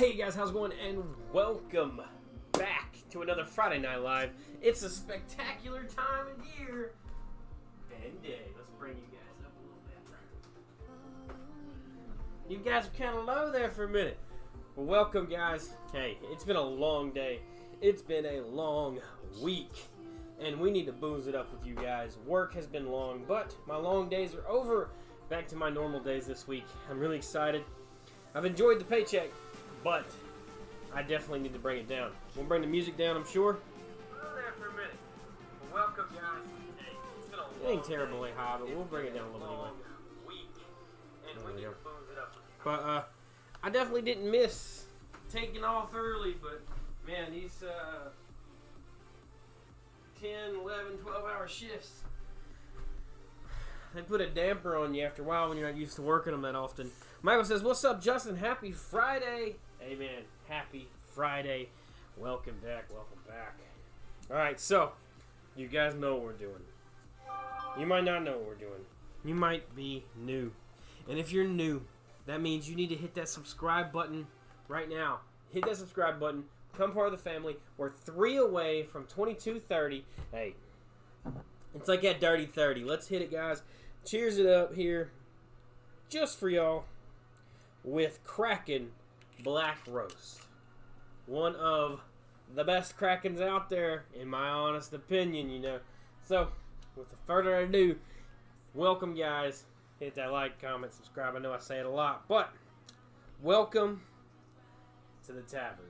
Hey guys, how's it going? And welcome back to another Friday Night Live. It's a spectacular time of year and day. Let's bring you guys up a little bit. You guys are kind of low there for a minute. Well, welcome guys. Hey, it's been a long day. It's been a long week. And we need to booze it up with you guys. Work has been long, but my long days are over. Back to my normal days this week. I'm really excited. I've enjoyed the paycheck, but I definitely need to bring it down. We'll bring the music down, I'm sure. Hold there for a minute. Welcome, guys. Hey, it's been a long it ain't terribly high, but we'll bring it down a little anyway. Week, and we need to booze it up. But I definitely didn't miss taking off early, but man, these 10, 11, 12-hour shifts, they put a damper on you after a while when you're not used to working them that often. Michael says, what's up, Justin? Happy Friday. Amen. Happy Friday. Welcome back. Welcome back. All right, so you guys know what we're doing. You might not know what we're doing. You might be new. And if you're new, that means you need to hit that subscribe button right now. Hit that subscribe button. Become part of the family. We're 3 away from 2230. Hey, it's like that dirty 30. Let's hit it, guys. Cheers it up here just for y'all with Kraken Black Roast. One of the best Krakens out there, in my honest opinion, you know. So, with further ado, welcome, guys. Hit that like, comment, subscribe. I know I say it a lot, but welcome to the Tavern.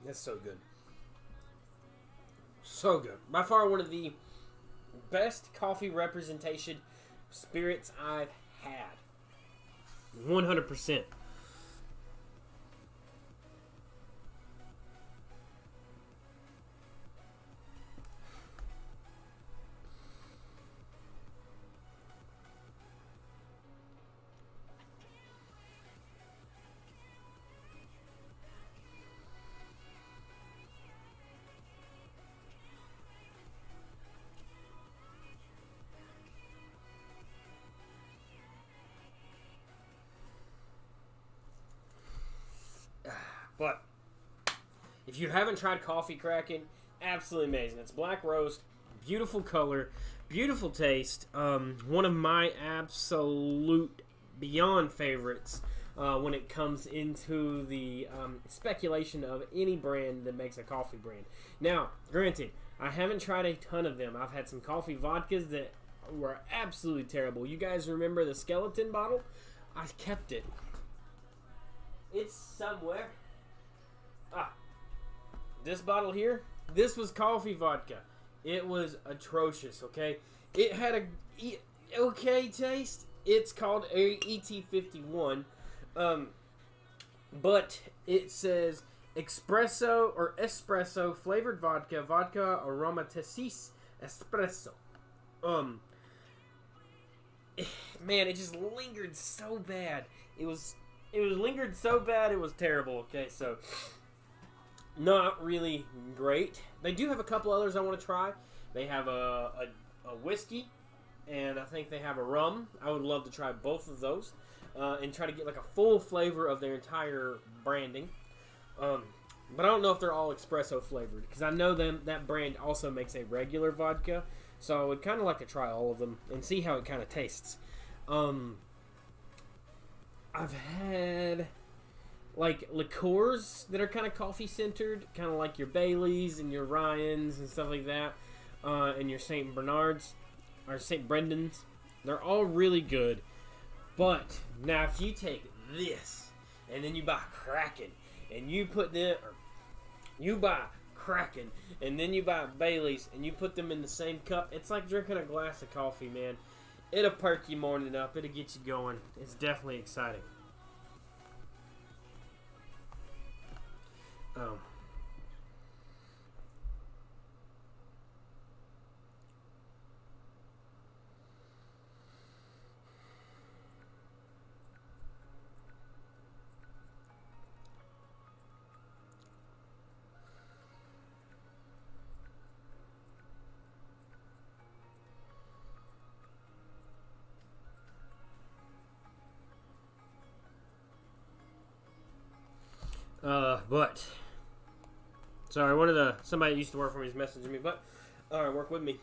That's so good. So good. By far one of the best coffee representation spirits I've had. 100%. But if you haven't tried Coffee Kraken, absolutely amazing. It's black roast, beautiful color, beautiful taste. One of my absolute beyond favorites when it comes into the speculation of any brand that makes a coffee brand. Now, granted, I haven't tried a ton of them. I've had some coffee vodkas that were absolutely terrible. You guys remember the skeleton bottle? I kept it. It's somewhere. This bottle here, this was coffee vodka. It was atrocious, okay? It had a okay taste. It's called ET51. But it says espresso flavored vodka aromatisse espresso. Man, it just lingered so bad. It was lingered so bad it was terrible. Okay, so not really great. They do have a couple others I want to try. They have a whiskey, and I think they have a rum. I would love to try both of those and try to get like a full flavor of their entire branding. But I don't know if they're all espresso flavored, because I know that brand also makes a regular vodka. So I would kind of like to try all of them and see how it kind of tastes. I've had like liqueurs that are kind of coffee centered, kind of like your Baileys and your Ryans and stuff like that, and your St. Bernards or St. Brendan's. They're all really good. But now if you take this and then you buy Kraken and you put them, or you buy Kraken and then you buy Baileys and you put them in the same cup, it's like drinking a glass of coffee, man. It'll perk your morning up. It'll get you going. It's definitely exciting. But sorry, somebody that used to work for me is messaging me, but work with me.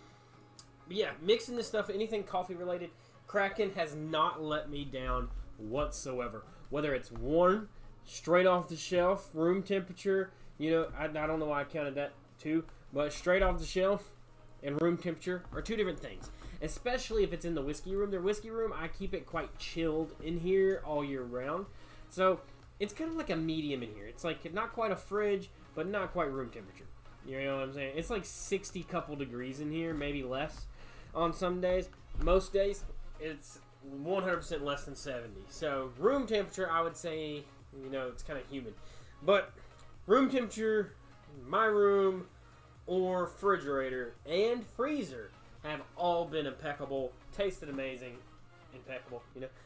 But yeah, mixing this stuff, anything coffee related, Kraken has not let me down whatsoever. Whether it's warm, straight off the shelf, room temperature, I don't know why I counted that too, but straight off the shelf and room temperature are two different things. Especially if it's in the whiskey room. Their whiskey room, I keep it quite chilled in here all year round. So it's kind of like a medium in here. It's like not quite a fridge, but not quite room temperature. You know what I'm saying? It's like 60 couple degrees in here, maybe less on some days. Most days, it's 100% less than 70. So room temperature, I would say, it's kind of humid. But room temperature, my room, or refrigerator and freezer have all been impeccable. Tasted amazing. Impeccable.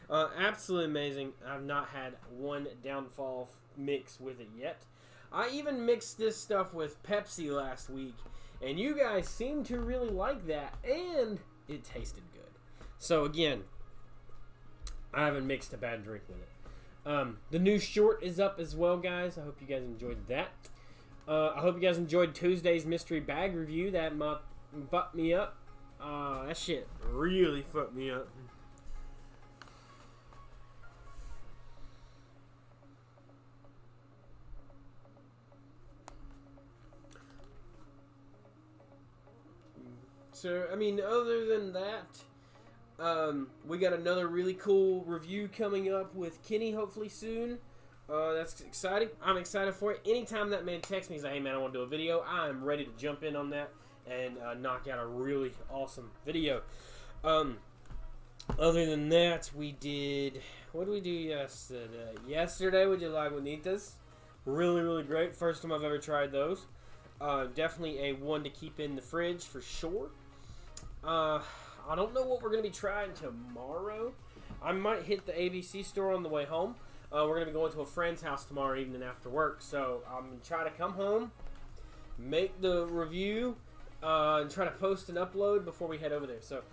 Absolutely amazing. I've not had one downfall mix with it yet. I even mixed this stuff with Pepsi last week, and you guys seem to really like that, and it tasted good. So again, I haven't mixed a bad drink with it. The new short is up as well, guys. I hope you guys enjoyed that. I hope you guys enjoyed Tuesday's mystery bag review. That fucked me up. That shit really fucked me up. So, other than that, we got another really cool review coming up with Kenny hopefully soon. That's exciting. I'm excited for it. Anytime that man texts me, he's like, hey man, I want to do a video, I'm ready to jump in on that and knock out a really awesome video. Other than that, what did we do yesterday? Yesterday we did Lagunitas. Really, really great. First time I've ever tried those. Definitely a one to keep in the fridge for sure. I don't know what we're going to be trying tomorrow. I might hit the ABC store on the way home. We're going to be going to a friend's house tomorrow evening after work. So I'm going to try to come home, make the review, and try to post and upload before we head over there. So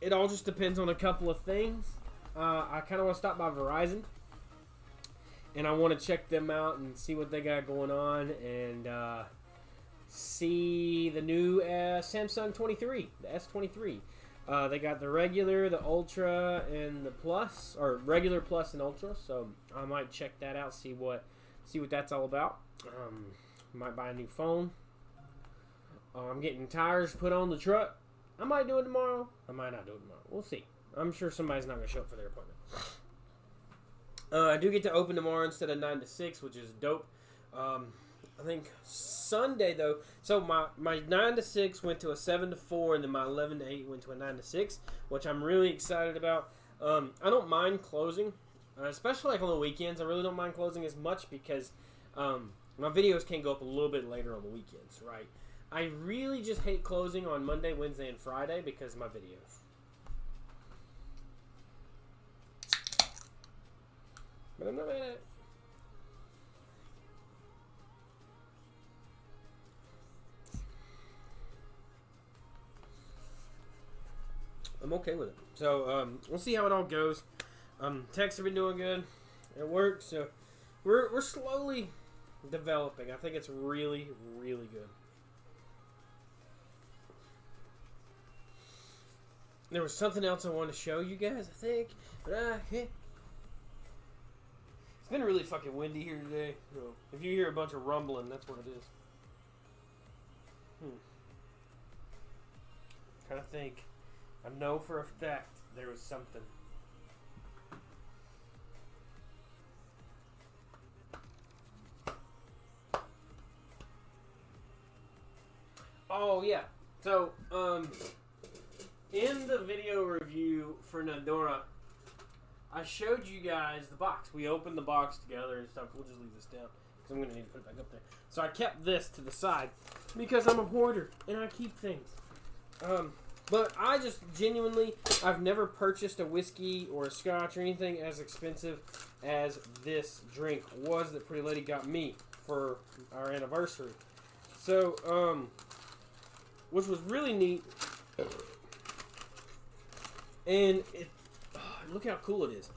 it all just depends on a couple of things. I kind of want to stop by Verizon, and I want to check them out and see what they got going on, and see the new Samsung 23, the S23. They got the regular, the Ultra, and the Plus, or regular, Plus, and Ultra. So I might check that out, see what that's all about. Might buy a new phone. I'm getting tires put on the truck. I might do it tomorrow. I might not do it tomorrow. We'll see. I'm sure somebody's not going to show up for their appointment. I do get to open tomorrow instead of 9 to 6, which is dope. I think Sunday, though, so my 9 to 6 went to a 7 to 4, and then my 11 to 8 went to a 9 to 6, which I'm really excited about. I don't mind closing, especially like on the weekends. I really don't mind closing as much because my videos can go up a little bit later on the weekends, right? I really just hate closing on Monday, Wednesday, and Friday because of my videos. But I'm not mad at it. I'm okay with it. So, we'll see how it all goes. Techs have been doing good at work, so we're slowly developing. I think it's really, really good. There was something else I wanted to show you guys, I think. But, it's been really fucking windy here today. So if you hear a bunch of rumbling, that's what it is. Trying to think. I know for a fact there was something. Oh, yeah. So, in the video review for Nandora, I showed you guys the box. We opened the box together and stuff. We'll just leave this down because I'm going to need to put it back up there. So I kept this to the side because I'm a hoarder and I keep things. But I just genuinely, I've never purchased a whiskey or a scotch or anything as expensive as this drink was that Pretty Lady got me for our anniversary. So, which was really neat. And look how cool it is.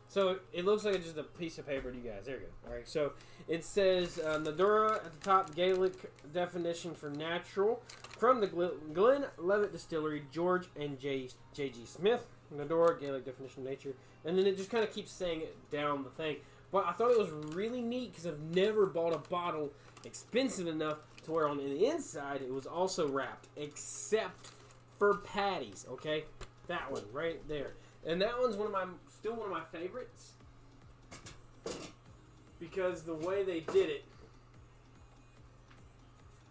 So it looks like it's just a piece of paper to you guys. There you go. All right. So it says Nadura at the top, Gaelic definition for natural, from the Glenlivet Distillery, George and J.G. Smith. Nadura, Gaelic definition of nature, and then it just kind of keeps saying it down the thing. But I thought it was really neat because I've never bought a bottle expensive enough to where on the inside it was also wrapped, except for patties. Okay, that one right there, and that one's still one of my favorites because the way they did it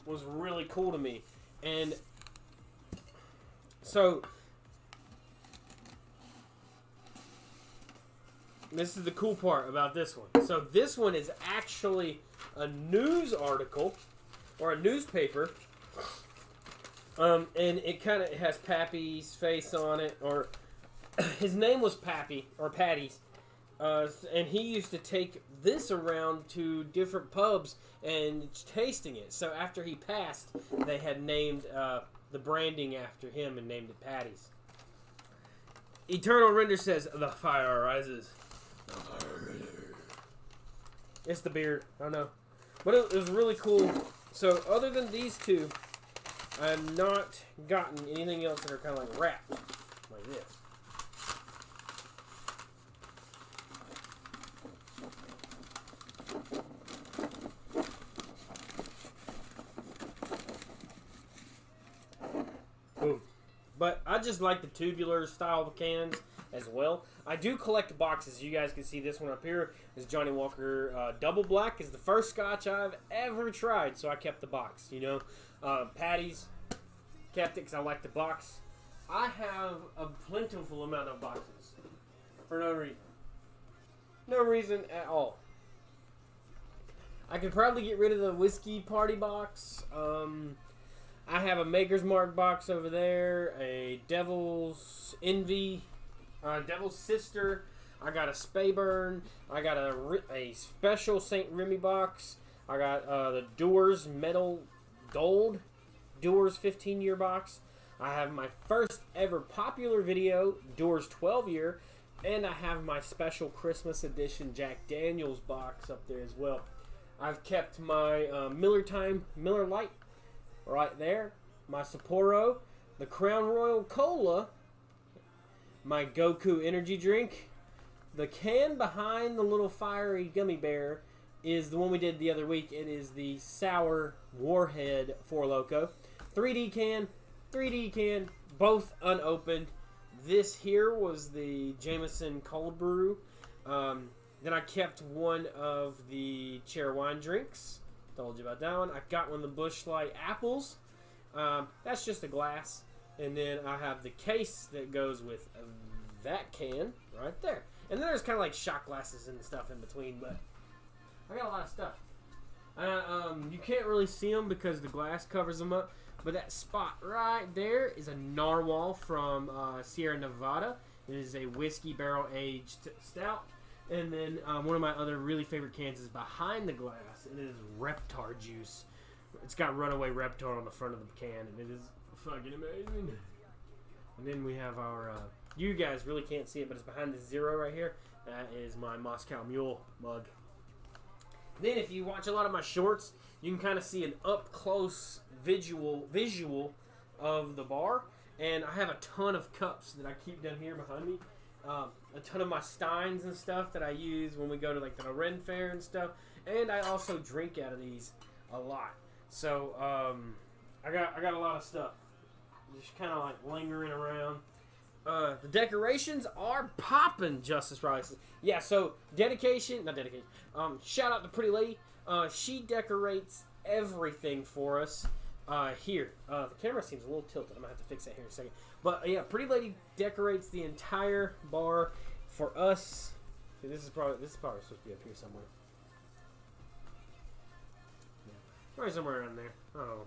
was really cool to me, and so. This is the cool part about this one. So this one is actually a news article or a newspaper, and it kind of has Pappy's face on it, or his name was Pappy or Patty's, and he used to take this around to different pubs and tasting it. So after he passed, they had named the branding after him and named it Patty's. Eternal Render says, "The fire rises." It's the beard, I know. But it was really cool. So, other than these two, I have not gotten anything else that are kind of like wrapped. Like this. Boom. But I just like the tubular style cans as well. I do collect boxes. You guys can see this one up here is Johnny Walker Double Black. Is the first Scotch I've ever tried, so I kept the box. You know, Patty's kept it because I like the box. I have a plentiful amount of boxes for no reason at all. I could probably get rid of the whiskey party box. I have a Maker's Mark box over there, a Devil's Envy. Devil's Sister. I got a Spayburn. I got a special St. Remy box. I got the Dewar's Metal Gold Dewar's 15-year box. I have my first ever popular video, Dewar's 12-year, and I have my special Christmas edition Jack Daniels box up there as well. I've kept my Miller Lite right there, my Sapporo, the Crown Royal Cola, my Goku energy drink. The can behind the little fiery gummy bear is the one we did the other week. It is the Sour Warhead 4 Loko. 3D can, both unopened. This here was the Jameson Cold Brew. Then I kept one of the Cherry Wine drinks. Told you about that one. I got one of the Busch Light apples. That's just a glass. And then I have the case that goes with that can right there. And then there's kind of like shot glasses and stuff in between, but I got a lot of stuff. You can't really see them because the glass covers them up, but that spot right there is a Narwhal from Sierra Nevada. It is a whiskey barrel aged stout. And then one of my other really favorite cans is behind the glass, and it is Reptar juice. It's got Runaway Reptar on the front of the can, and it is fucking amazing. And then we have our, you guys really can't see it, but it's behind the zero right here. That is my Moscow Mule mug. Then if you watch a lot of my shorts, you can kind of see an up-close visual of the bar. And I have a ton of cups that I keep down here behind me. A ton of my Steins and stuff that I use when we go to like the Ren Fair and stuff. And I also drink out of these a lot. So, I got a lot of stuff. Just kind of like lingering around. The decorations are popping, Justice Rice. Yeah, so not dedication. Shout out to Pretty Lady. She decorates everything for us here. The camera seems a little tilted. I'm gonna have to fix that here in a second. But yeah, Pretty Lady decorates the entire bar for us. See, this is probably supposed to be up here somewhere. Yeah, probably somewhere around there. I don't know.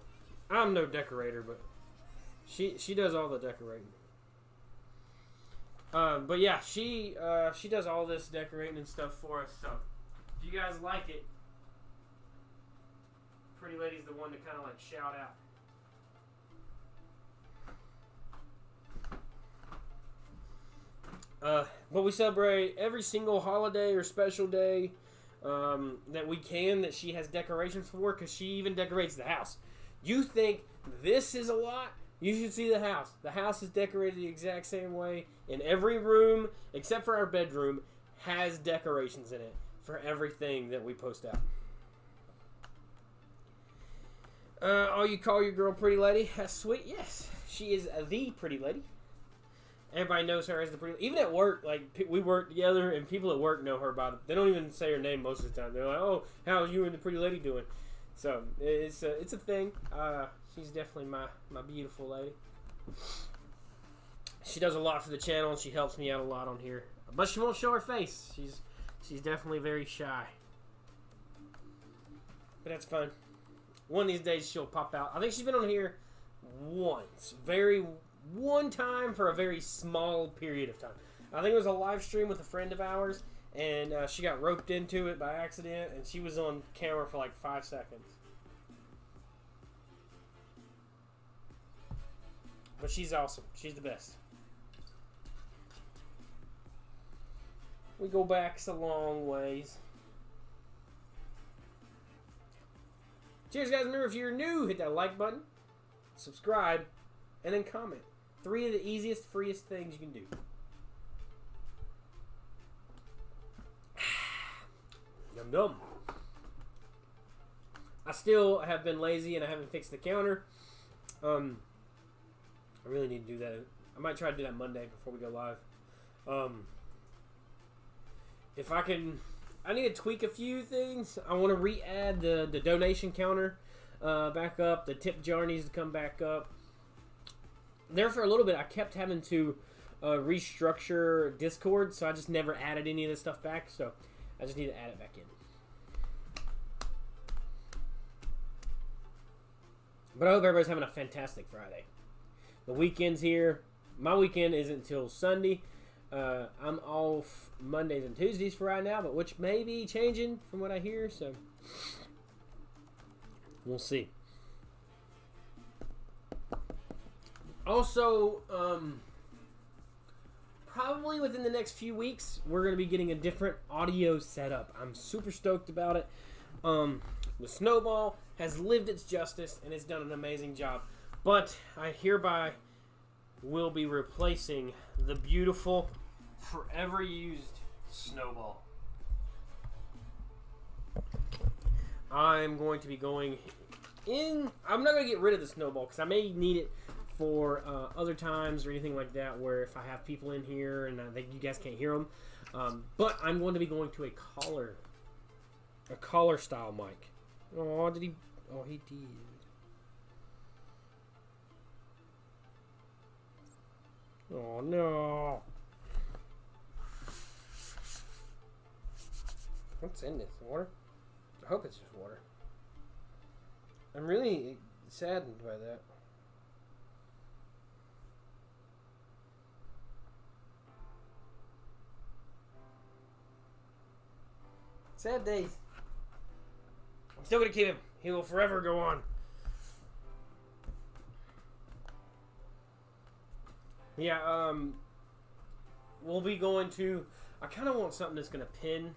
I'm no decorator, but she does all the decorating. But yeah, she does all this decorating and stuff for us. So if you guys like it, Pretty Lady's the one to kind of like shout out. But we celebrate every single holiday or special day that we can, that she has decorations for, because she even decorates the house. You think this is a lot? You should see the house. The house is decorated the exact same way. In every room, except for our bedroom, has decorations in it for everything that we post out. Oh, you call your girl pretty lady? That's sweet. Yes, she is the pretty lady. Everybody knows her as the pretty lady. Even at work, like, we work together, and people at work know her by it. They don't even say her name most of the time. They're like, oh, how's you and the pretty lady doing? So, it's a thing. She's definitely my beautiful lady. She does a lot for the channel, and she helps me out a lot on here. But she won't show her face. She's definitely very shy. But that's fine. One of these days she'll pop out. I think she's been on here once. One time for a very small period of time. I think it was a live stream with a friend of ours, and she got roped into it by accident, and she was on camera for like 5 seconds. But she's awesome. She's the best. We go back a long ways. Cheers, guys. Remember, if you're new, hit that like button, subscribe, and then comment. 3 of the easiest, freest things you can do. Yum yum. I still have been lazy and I haven't fixed the counter. I really need to do that. I might try to do that Monday before we go live. If I can, I need to tweak a few things. I want to re-add the donation counter back up. The tip jar needs to come back up. There for a little bit, I kept having to restructure Discord, so I just never added any of this stuff back. So I just need to add it back in. But I hope everybody's having a fantastic Friday. The weekend's here. My weekend isn't until Sunday. I'm off Mondays and Tuesdays for right now, but which may be changing from what I hear, so we'll see. Also, probably within the next few weeks, we're going to be getting a different audio setup. I'm super stoked about it. The Snowball has lived its justice, and it's done an amazing job. But I hereby will be replacing the beautiful, forever used Snowball. I'm going to be going in. I'm not going to get rid of the Snowball because I may need it for other times or anything like that, where if I have people in here and I think you guys can't hear them. But I'm going to be going to a collar style mic. Oh, did he? Oh, he did. Oh no. What's in this? Water? I hope it's just water. I'm really saddened by that. Sad days. I'm still gonna keep him. He will forever go on. Yeah, we'll be going to... I kind of want something that's going to pin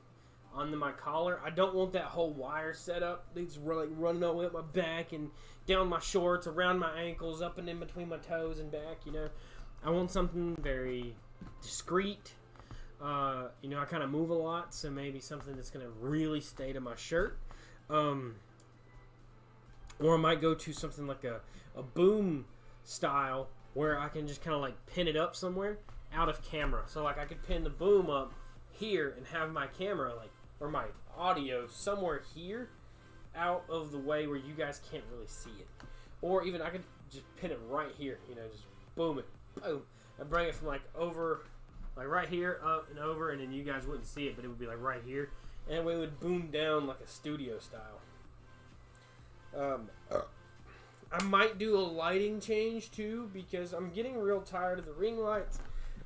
onto my collar. I don't want that whole wire setup. It's like running all the way up my back and down my shorts, around my ankles, up and in between my toes and back, you know. I want something very discreet. You know, I kind of move a lot, so maybe something that's going to really stay to my shirt. Or I might go to something like a boom style, where I can just kind of like pin it up somewhere out of camera. So like I could pin the boom up here and have my camera like, or my audio somewhere here out of the way where you guys can't really see it. Or even I could just pin it right here, you know, just boom it, boom. And bring it from like over, like right here, up and over, and then you guys wouldn't see it, but it would be like right here. And we would boom down like a studio style. I might do a lighting change too, because I'm getting real tired of the ring lights.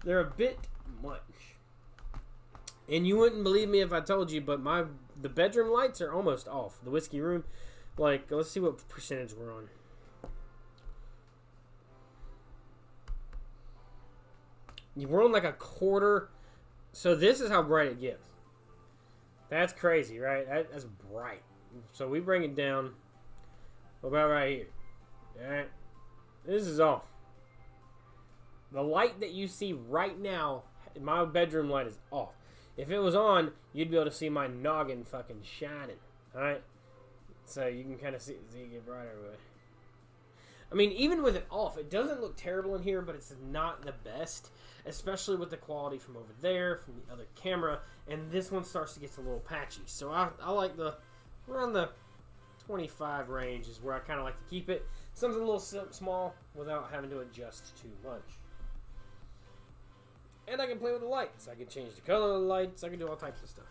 They're a bit much. And you wouldn't believe me if I told you, but the bedroom lights are almost off. The whiskey room, like, let's see what percentage we're on. We're on like a quarter. So this is how bright it gets. That's crazy, right? That's bright. So we bring it down about right here. Alright. This is off. The light that you see right now, my bedroom light is off. If it was on, you'd be able to see my noggin fucking shining. Alright? So you can kind of see it get brighter. I mean, even with it off, it doesn't look terrible in here, but it's not the best. Especially with the quality from over there, from the other camera. And this one starts to get a little patchy. So I like around the 25 range is where I kind of like to keep it. Something a little small without having to adjust too much. And I can play with the lights. I can change the color of the lights. I can do all types of stuff.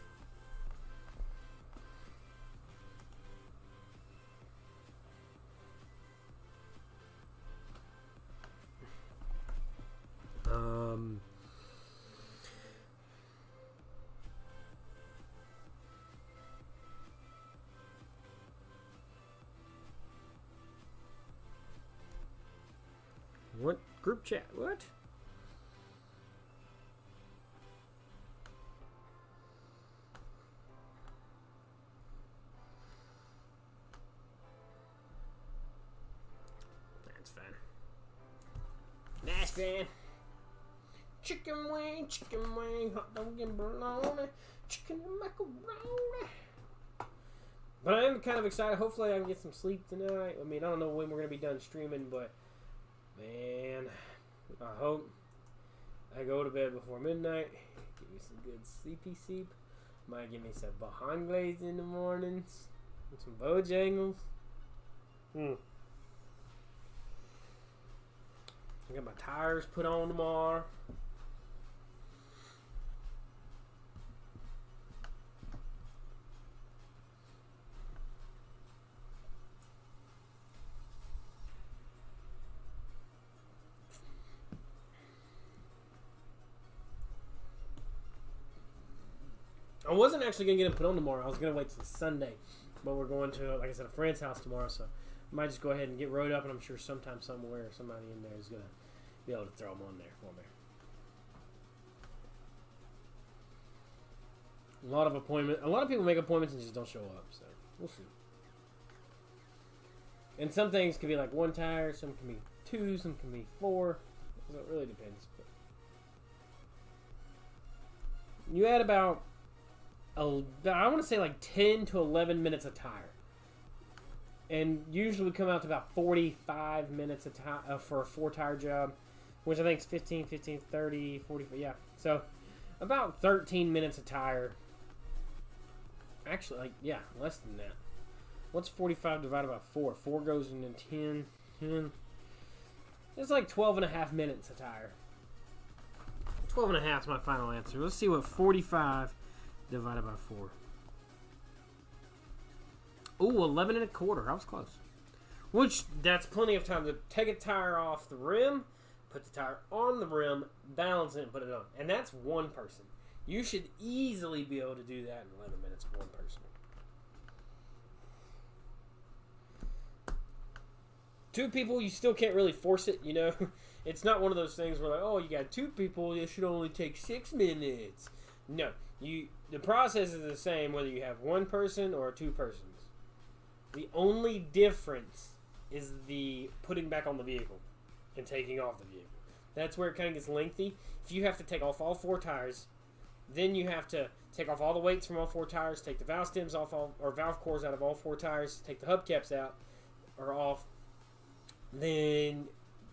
What? Group chat? What? That's fine. Nice, fan. Chicken wing, hot dog and bologna, chicken and macaroni. But I am kind of excited. Hopefully I can get some sleep tonight. I mean, I don't know when we're going to be done streaming, but man, I hope I go to bed before midnight. Give me some good sleepy sleep. Might give me some Bahanglaze in the mornings. And some Bojangles. I got my tires put on tomorrow. I wasn't actually going to get it put on tomorrow. I was going to wait till Sunday. But we're going to, like I said, a friend's house tomorrow. So I might just go ahead and get rode up. And I'm sure sometime, somewhere, somebody in there is going to be able to throw them on there for me. A lot of people make appointments and just don't show up. So we'll see. And some things can be like one tire. Some can be two. Some can be four. So it really depends. But you add about, I want to say like 10 to 11 minutes a tire. And usually we come out to about 45 minutes a tire for a 4-tire job, which I think is 15, 30, 40, yeah. So about 13 minutes a tire. Actually, like, yeah, less than that. What's 45 divided by 4? 4 goes into 10. It's like 12 and a half minutes a tire. 12 and a half is my final answer. Let's see what 45 divided by 4. Ooh, 11 and a quarter. I was close. Which, that's plenty of time to take a tire off the rim, put the tire on the rim, balance it, and put it on. And that's one person. You should easily be able to do that in 11 minutes for one person. 2 people, you still can't really force it, you know. It's not one of those things where like, oh, you got 2 people, it should only take 6 minutes. No, the process is the same whether you have 1 person or 2 persons. The only difference is the putting back on the vehicle and taking off the vehicle. That's where it kind of gets lengthy. If you have to take off all 4 tires, then you have to take off all the weights from all 4 tires, take the valve stems off or valve cores out of all 4 tires, take the hubcaps out or off. Then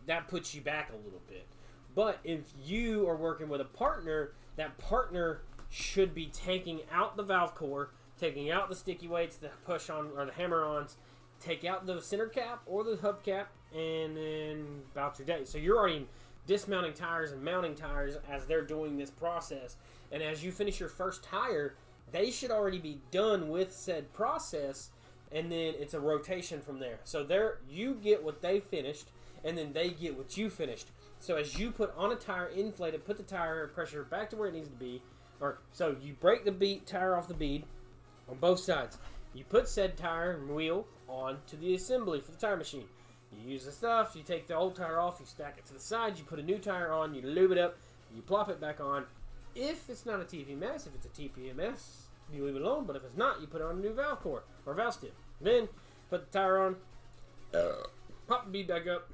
that puts you back a little bit. But if you are working with a partner, that partner should be taking out the valve core, taking out the sticky weights, the push on or the hammer-ons, take out the center cap or the hubcap, and then about your day. So you're already dismounting tires and mounting tires as they're doing this process. And as you finish your first tire, they should already be done with said process, and then it's a rotation from there. So there, you get what they finished, and then they get what you finished. So as you put on a tire, inflate it, put the tire pressure back to where it needs to be, so you break the tire off the bead on both sides. You put said tire and wheel on to the assembly for the tire machine. You use the stuff, you take the old tire off, you stack it to the side, you put a new tire on, you lube it up, You plop it back on. If it's not a TPMS, if it's a TPMS, you leave it alone. But if it's not, you put it on a new valve core or valve stem. Then put the tire on, pop the bead back up,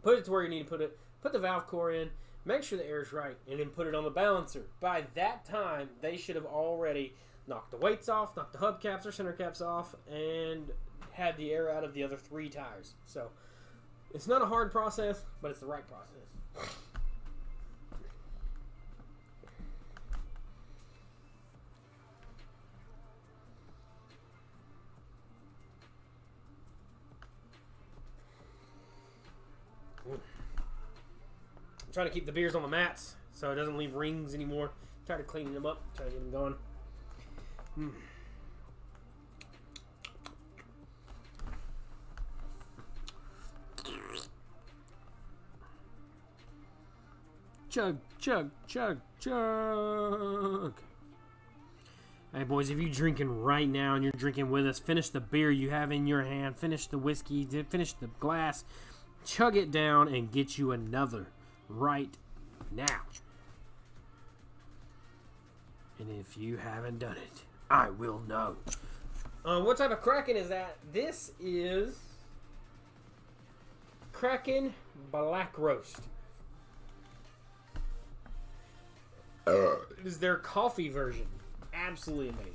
put it to where you need to put it, put the valve core in, make sure the air is right, and then put it on the balancer. By that time, they should have already knocked the weights off, knocked the hubcaps or center caps off, and had the air out of the other 3 tires. So it's not a hard process, but it's the right process. I'm trying to keep the beers on the mats so it doesn't leave rings anymore. Try to clean them up, try to get them going. Chug, chug, chug, chug. Hey, boys, if you're drinking right now and you're drinking with us, finish the beer you have in your hand, finish the whiskey, finish the glass, chug it down, and get you another right now. And if you haven't done it, I will know. What type of Kraken is that? This is Kraken Black Roast. It is their coffee version. Absolutely amazing.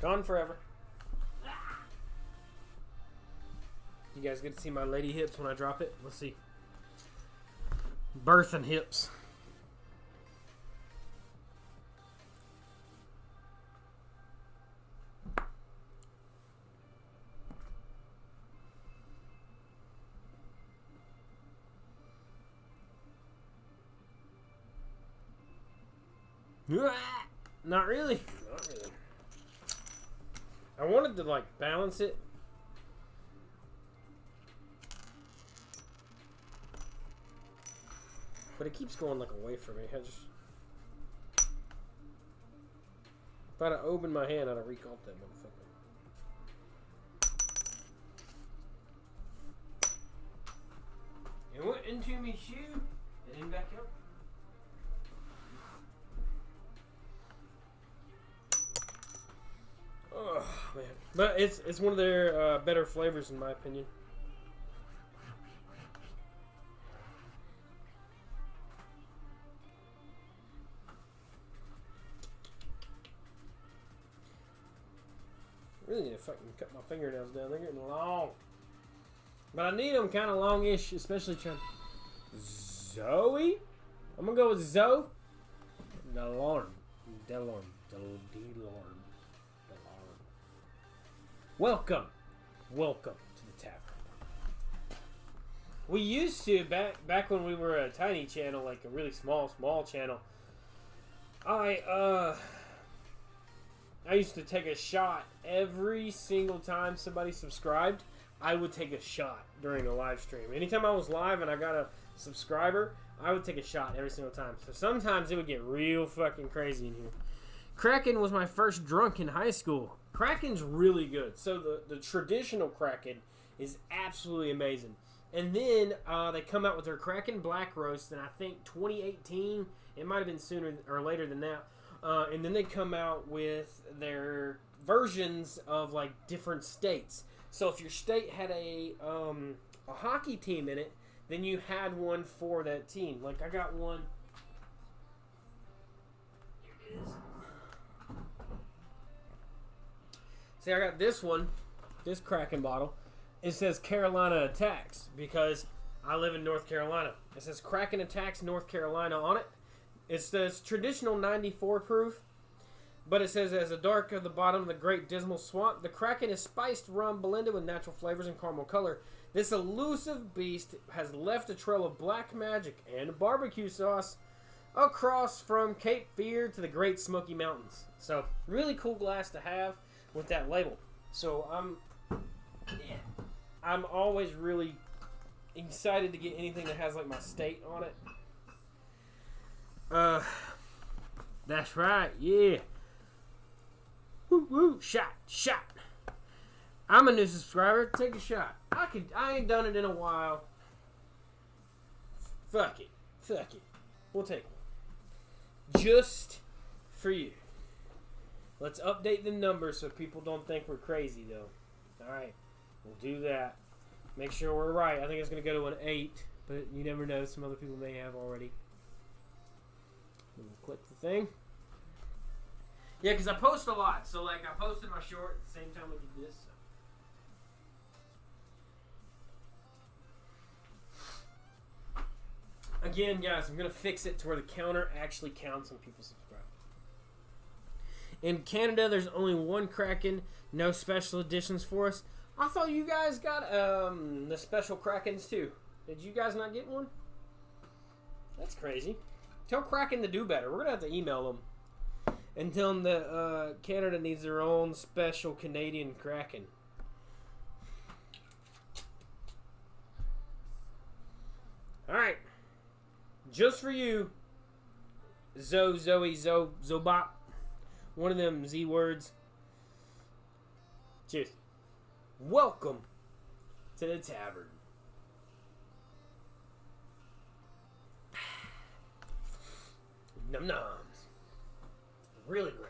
Gone forever. You guys get to see my lady hips when I drop it? Let's see. Birth and hips. Not really. Not really. I wanted to like balance it. But it keeps going like away from me. I just if I'd have opened my hand, I'd have recalled that motherfucker. It went into me shoe and then back up. Oh man, but it's one of their better flavors in my opinion. Really need to fucking cut my fingernails down. They're getting long, but I need them kind of longish, especially trying. Zoe, I'm gonna go with Zoe. Delorme. Welcome to the tavern. We used to back when we were a tiny channel, like a really small channel. I used to take a shot every single time somebody subscribed. I would take a shot during a live stream. Anytime I was live and I got a subscriber, I would take a shot every single time. So sometimes it would get real fucking crazy in here. Kraken was my first drunk in high school. Kraken's really good. So the traditional Kraken is absolutely amazing. And then they come out with their Kraken Black Roast in I think 2018. It might have been sooner or later than that. And then they come out with their versions of like different states. So if your state had a hockey team in it, then you had one for that team. Like I got one. Here it is. See, I got this one, this Kraken bottle. It says Carolina Attacks because I live in North Carolina. It says Kraken Attacks North Carolina on it. It's this traditional 94 proof, but it says as a dark at the bottom of the Great Dismal Swamp, the Kraken is spiced rum blended with natural flavors and caramel color. This elusive beast has left a trail of black magic and barbecue sauce across from Cape Fear to the Great Smoky Mountains. So, really cool glass to have with that label. So, I'm always really excited to get anything that has like my state on it. That's right, yeah. Woo, woo, shot. I'm a new subscriber. Take a shot. I ain't done it in a while. Fuck it. We'll take one. Just for you. Let's update the numbers so people don't think we're crazy, though. Alright. We'll do that. Make sure we're right. I think it's going to go to an 8. But you never know. Some other people may have already. We'll click the thing. Yeah, because I post a lot. So, like, I posted my short at the same time we did this. So. Again, guys, I'm going to fix it to where the counter actually counts when people subscribe. In Canada, there's only one Kraken. No special editions for us. I thought you guys got the special Krakens, too. Did you guys not get one? That's crazy. Tell Kraken to do better. We're going to have to email them. And tell them that Canada needs their own special Canadian Kraken. Alright. Just for you, Zobot. One of them Z words. Cheers. Welcome to the tavern. Num nums. Really great.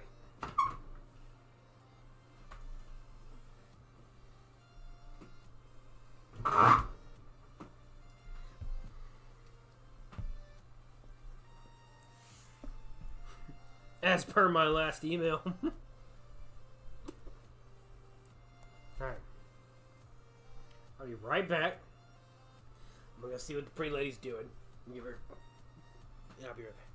As per my last email. Alright. I'll be right back. I'm going to see what the pretty lady's doing. Give her. Yeah, I'll be right back.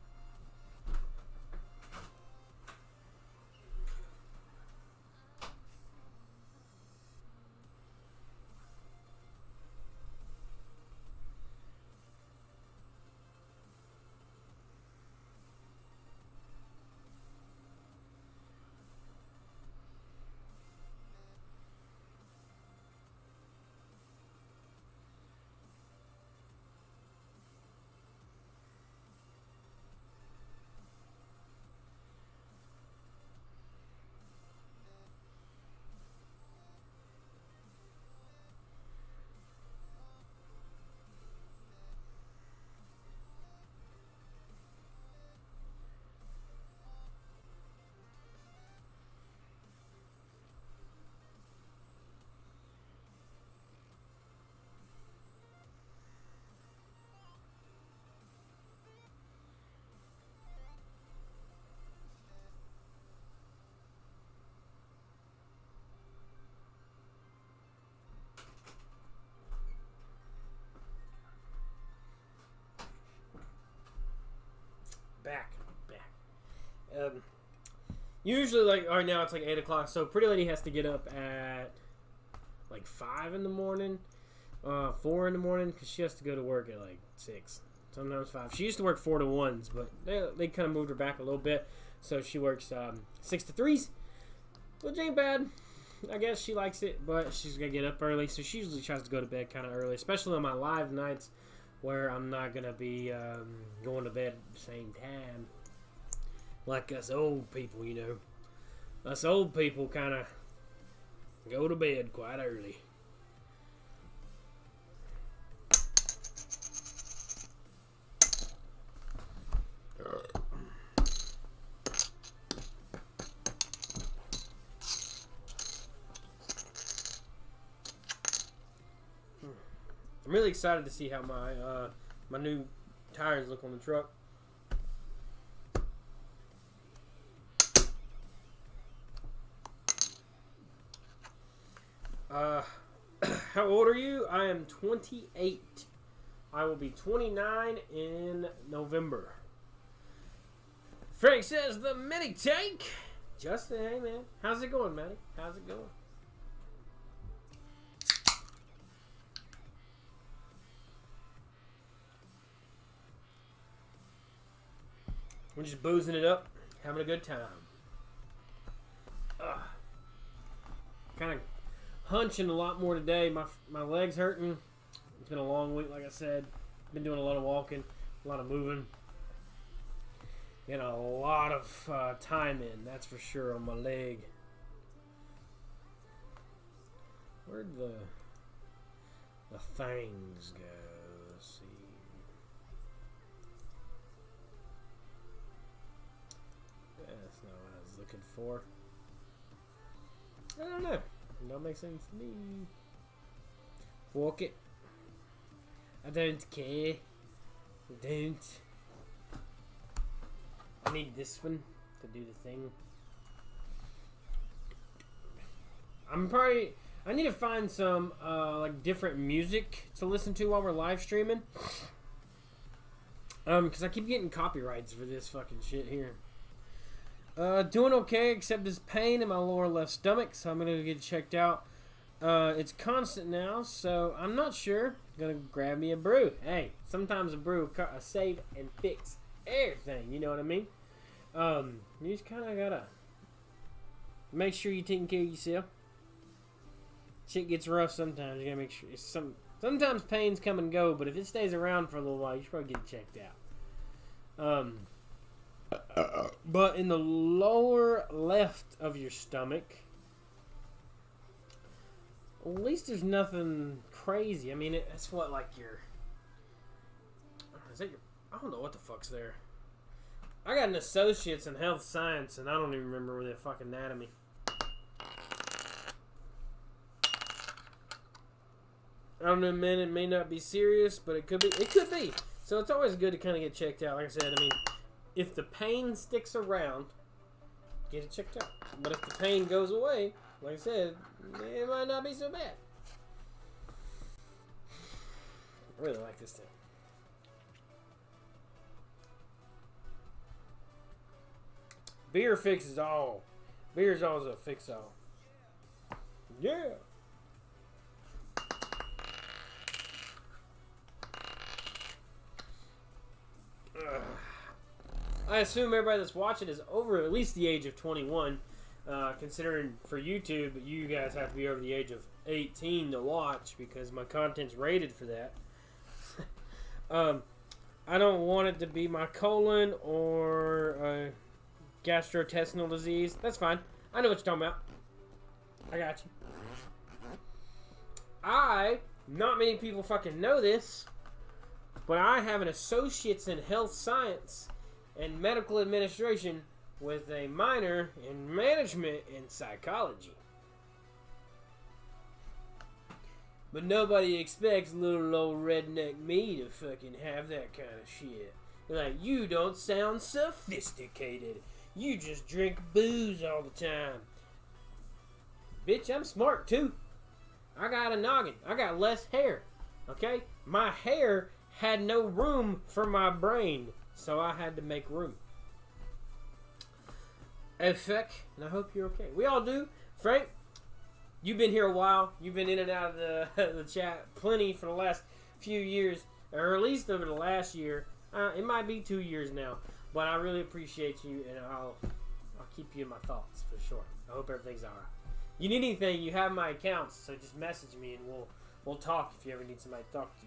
Back. Usually, like, right now it's like 8 o'clock, so Pretty Lady has to get up at like 5 in the morning, 4 in the morning, because she has to go to work at like 6, sometimes 5. She used to work 4 to 1s, but they kind of moved her back a little bit, so she works 6 to 3s, which ain't bad. I guess she likes it, but she's going to get up early, so she usually tries to go to bed kind of early, especially on my live nights, where I'm not going to be going to bed at the same time. Like us old people, you know. Us old people kind of go to bed quite early. I'm really excited to see how my new tires look on the truck. How old are you? I am 28. I will be 29 in November. Frank says the mini tank. Justin, hey man, how's it going, Matty? How's it going? We're just boozing it up, having a good time. Kind of hunching a lot more today. My legs hurting. It's been a long week, like I said. Been doing a lot of walking, a lot of moving, and a lot of time in. That's for sure on my leg. Where'd the things go? Let's see. That's not what I was looking for. I don't know. It don't make sense to me. Walk it. I don't care. I don't. I need this one to do the thing. I need to find some like different music to listen to while we're live streaming. Because I keep getting copyrights for this fucking shit here. Doing okay, except this pain in my lower left stomach, so I'm gonna get checked out. It's constant now, so I'm not sure. Gonna grab me a brew. Hey, sometimes a brew save and fix everything. You know what I mean? You just kind of gotta make sure you're taking care of yourself. Shit gets rough sometimes. You gotta make sure. Sometimes pains come and go, but if it stays around for a little while, you should probably get checked out. But in the lower left of your stomach, at least there's nothing crazy. I mean, it's what, like your... Is that your... I don't know what the fuck's there. I got an associate's in health science, and I don't even remember the fucking anatomy. I don't know, man, it may not be serious, but it could be. It could be. So it's always good to kind of get checked out. Like I said, I mean, if the pain sticks around, get it checked out. But if the pain goes away, like I said, it might not be so bad. I really like this thing. Beer fixes all. Beer's always a fix-all. Yeah. I assume everybody that's watching is over at least the age of 21. Considering for YouTube, you guys have to be over the age of 18 to watch because my content's rated for that. I don't want it to be my colon or gastrointestinal disease. That's fine. I know what you're talking about. I got you. Not many people fucking know this, but I have an associate's in health science and medical administration with a minor in management and psychology. But nobody expects little old redneck me to fucking have that kind of shit. They're like, you don't sound sophisticated. You just drink booze all the time. Bitch, I'm smart too. I got a noggin. I got less hair. Okay? My hair had no room for my brain, so I had to make room. Effect, and I hope you're okay. We all do. Frank, you've been here a while. You've been in and out of the chat plenty for the last few years, or at least over the last year. It might be 2 years now, but I really appreciate you, and I'll keep you in my thoughts for sure. I hope everything's all right. You need anything, you have my accounts, so just message me and we'll talk if you ever need somebody to talk to.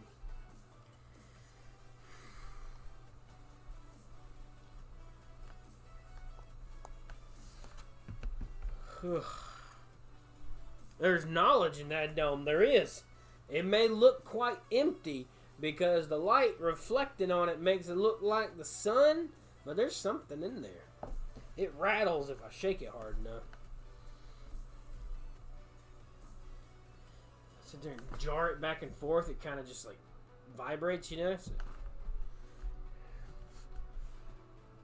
There's knowledge in that dome. There is. It may look quite empty because the light reflecting on it makes it look like the sun, but there's something in there. It rattles if I shake it hard enough. Sit there and jar it back and forth. It kind of just like vibrates, you know. So,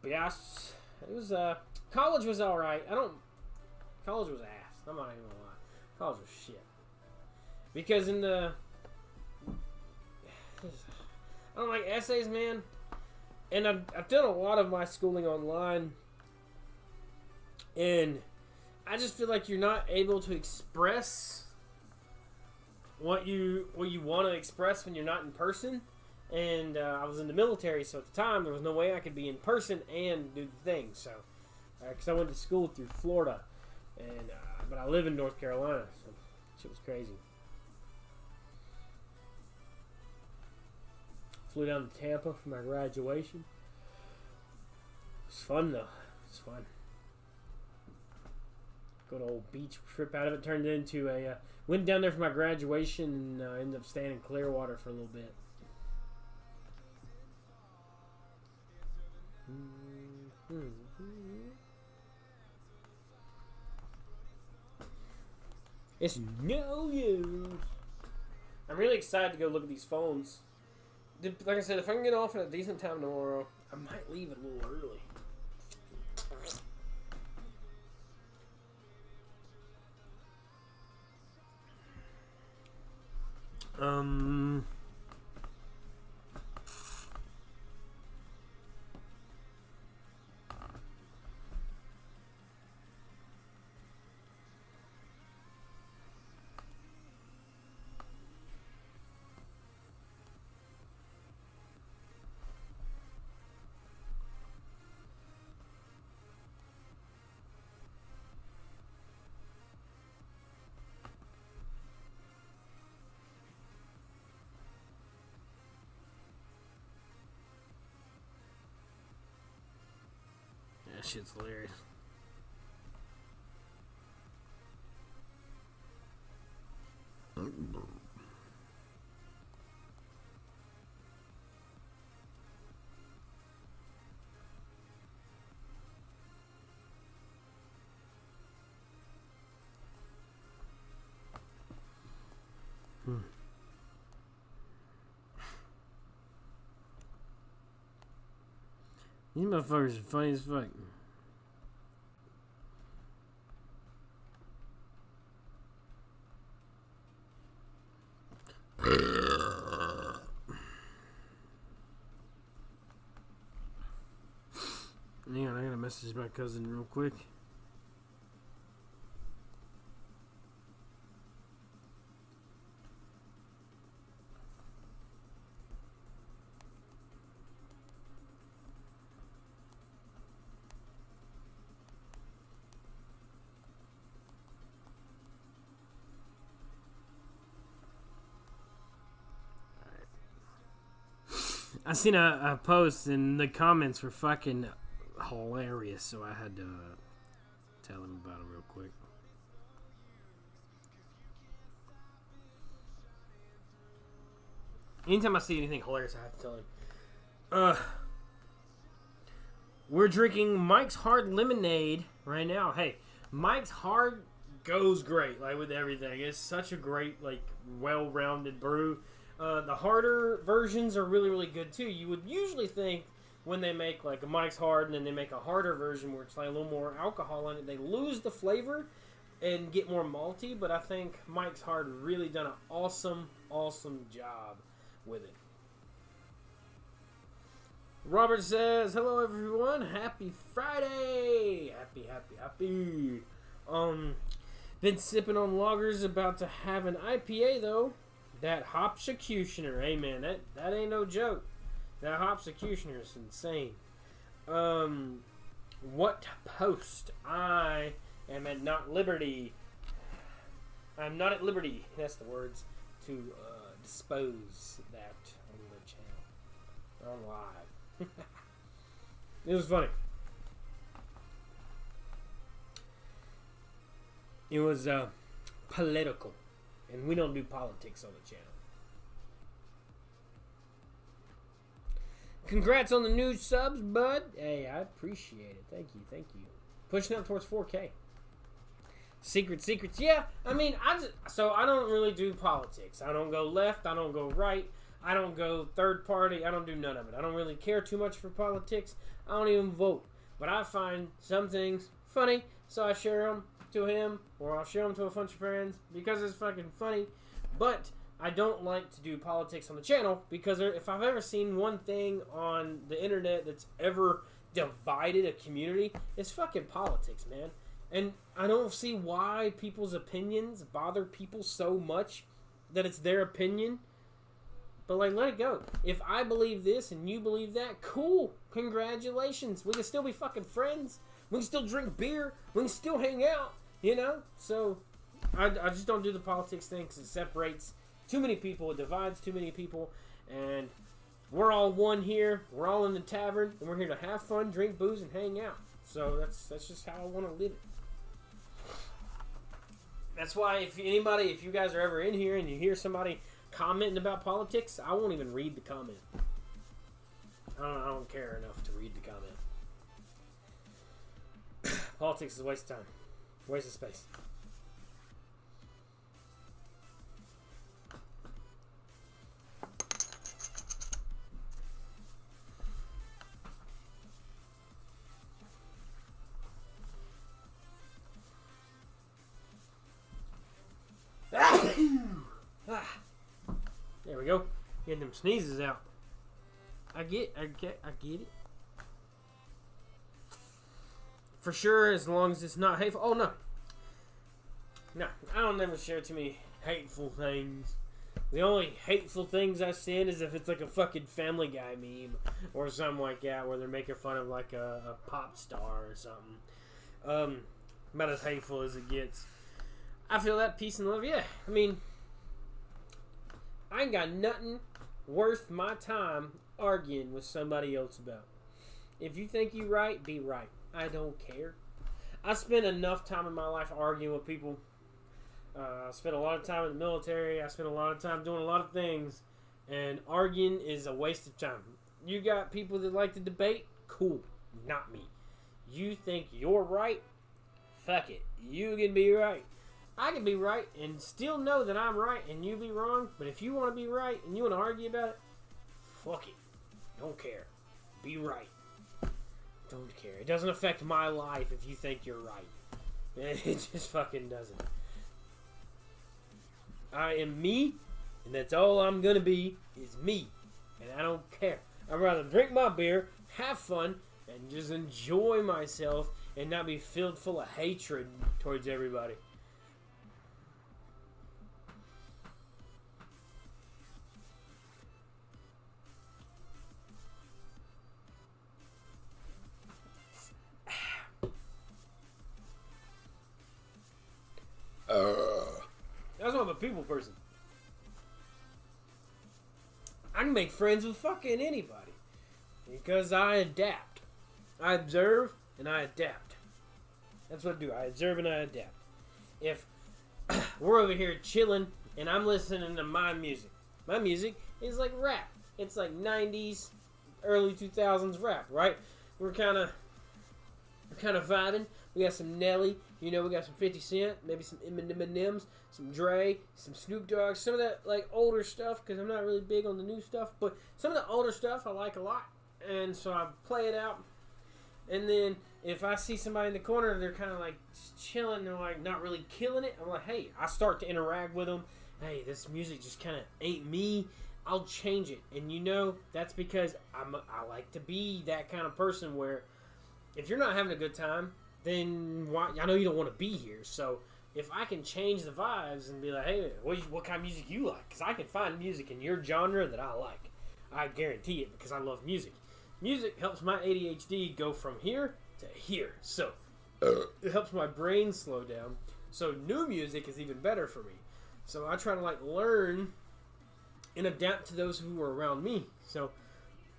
but yeah, it was college was all right. College was ass. I'm not even gonna lie. College was shit. Because in the... I don't like essays, man. And I've done a lot of my schooling online. And I just feel like you're not able to express what you want to express when you're not in person. And I was in the military, so at the time, there was no way I could be in person and do the thing. So, because I went to school through Florida. And but I live in North Carolina, so shit was crazy. Flew down to Tampa for my graduation. It was fun though. It was fun. good old beach trip out of it. Turned into a went down there for my graduation and ended up staying in Clearwater for a little bit. It's no use. I'm really excited to go look at these phones. Like I said, if I can get off at a decent time tomorrow, I might leave it a little early. That shit's hilarious. These motherfuckers are funny as fuck. Hang on, I gotta message my cousin real quick. I seen a post and the comments were fucking hilarious, so I had to tell him about it real quick. Anytime I see anything hilarious, I have to tell him. We're drinking Mike's Hard Lemonade right now. Hey, Mike's Hard goes great, like with everything. It's such a great, like, well-rounded brew. The harder versions are really, really good too. You would usually think when they make like a Mike's Hard and then they make a harder version where it's like a little more alcohol in it, they lose the flavor and get more malty. But I think Mike's Hard really done an awesome, awesome job with it. Robert says, hello everyone, happy Friday! Happy. Been sipping on lagers, about to have an IPA though. That Hopsecutioner, hey man, that ain't no joke. That Hopsecutioner is insane. What post? I am at not liberty. I'm not at liberty. That's the words to dispose that on the channel, on live. It was funny. It was political. And we don't do politics on the channel. Congrats on the new subs, bud. Hey, I appreciate it. Thank you. Pushing up towards 4K. Secrets. Yeah, I mean, I don't really do politics. I don't go left. I don't go right. I don't go third party. I don't do none of it. I don't really care too much for politics. I don't even vote. But I find some things funny, so I share them to him, or I'll show them to a bunch of friends because it's fucking funny. But I don't like to do politics on the channel because if I've ever seen one thing on the internet that's ever divided a community, it's fucking politics, man. And I don't see why people's opinions bother people so much that it's their opinion. But like, let it go. If I believe this and you believe that, cool. Congratulations. We can still be fucking friends. We can still drink beer. We can still hang out. You know, so I just don't do the politics thing because it separates too many people. It divides too many people. And we're all one here. We're all in the tavern. And we're here to have fun, drink booze, and hang out. So that's just how I want to live it. That's why if you guys are ever in here and you hear somebody commenting about politics, I won't even read the comment. I don't care enough to read the comment. Politics is a waste of time. Waste of space. There we go. Getting them sneezes out. I get it. For sure, as long as it's not hateful. Oh, no. No, I don't never share too many hateful things. The only hateful things I send is if it's like a fucking Family Guy meme or something like that where they're making fun of like a pop star or something. About as hateful as it gets. I feel that peace and love, yeah. I mean, I ain't got nothing worth my time arguing with somebody else about. If you think you right, be right. I don't care. I spent enough time in my life arguing with people. I spent a lot of time in the military. I spent a lot of time doing a lot of things. And arguing is a waste of time. You got people that like to debate? Cool. Not me. You think you're right? Fuck it. You can be right. I can be right and still know that I'm right and you be wrong. But if you want to be right and you want to argue about it, fuck it. Don't care. Be right. Don't care. It doesn't affect my life if you think you're right. It just fucking doesn't. I am me, and that's all I'm gonna be, is me. And I don't care. I'd rather drink my beer, have fun, and just enjoy myself and not be filled full of hatred towards everybody. That's why I'm a people person. I can make friends with fucking anybody. Because I adapt. I observe and I adapt. That's what I do. I observe and I adapt. If we're over here chilling and I'm listening to my music is like rap. It's like 90s, early 2000s rap, right? We're kind of vibing. We got some Nelly, we got some 50 Cent, maybe some Eminem's, some Dre, some Snoop Dogg, some of that like older stuff, because I'm not really big on the new stuff, but some of the older stuff I like a lot, and so I play it out, and then if I see somebody in the corner, they're kind of like just chilling, they're like not really killing it, I'm like, hey, I start to interact with them, hey, this music just kind of ain't me, I'll change it, and that's because I like to be that kind of person where if you're not having a good time, then I know you don't want to be here. So if I can change the vibes and be like, hey, what kind of music you like? Because I can find music in your genre that I like. I guarantee it because I love music. Music helps my ADHD go from here to here. So it helps my brain slow down. So new music is even better for me. So I try to learn and adapt to those who are around me. So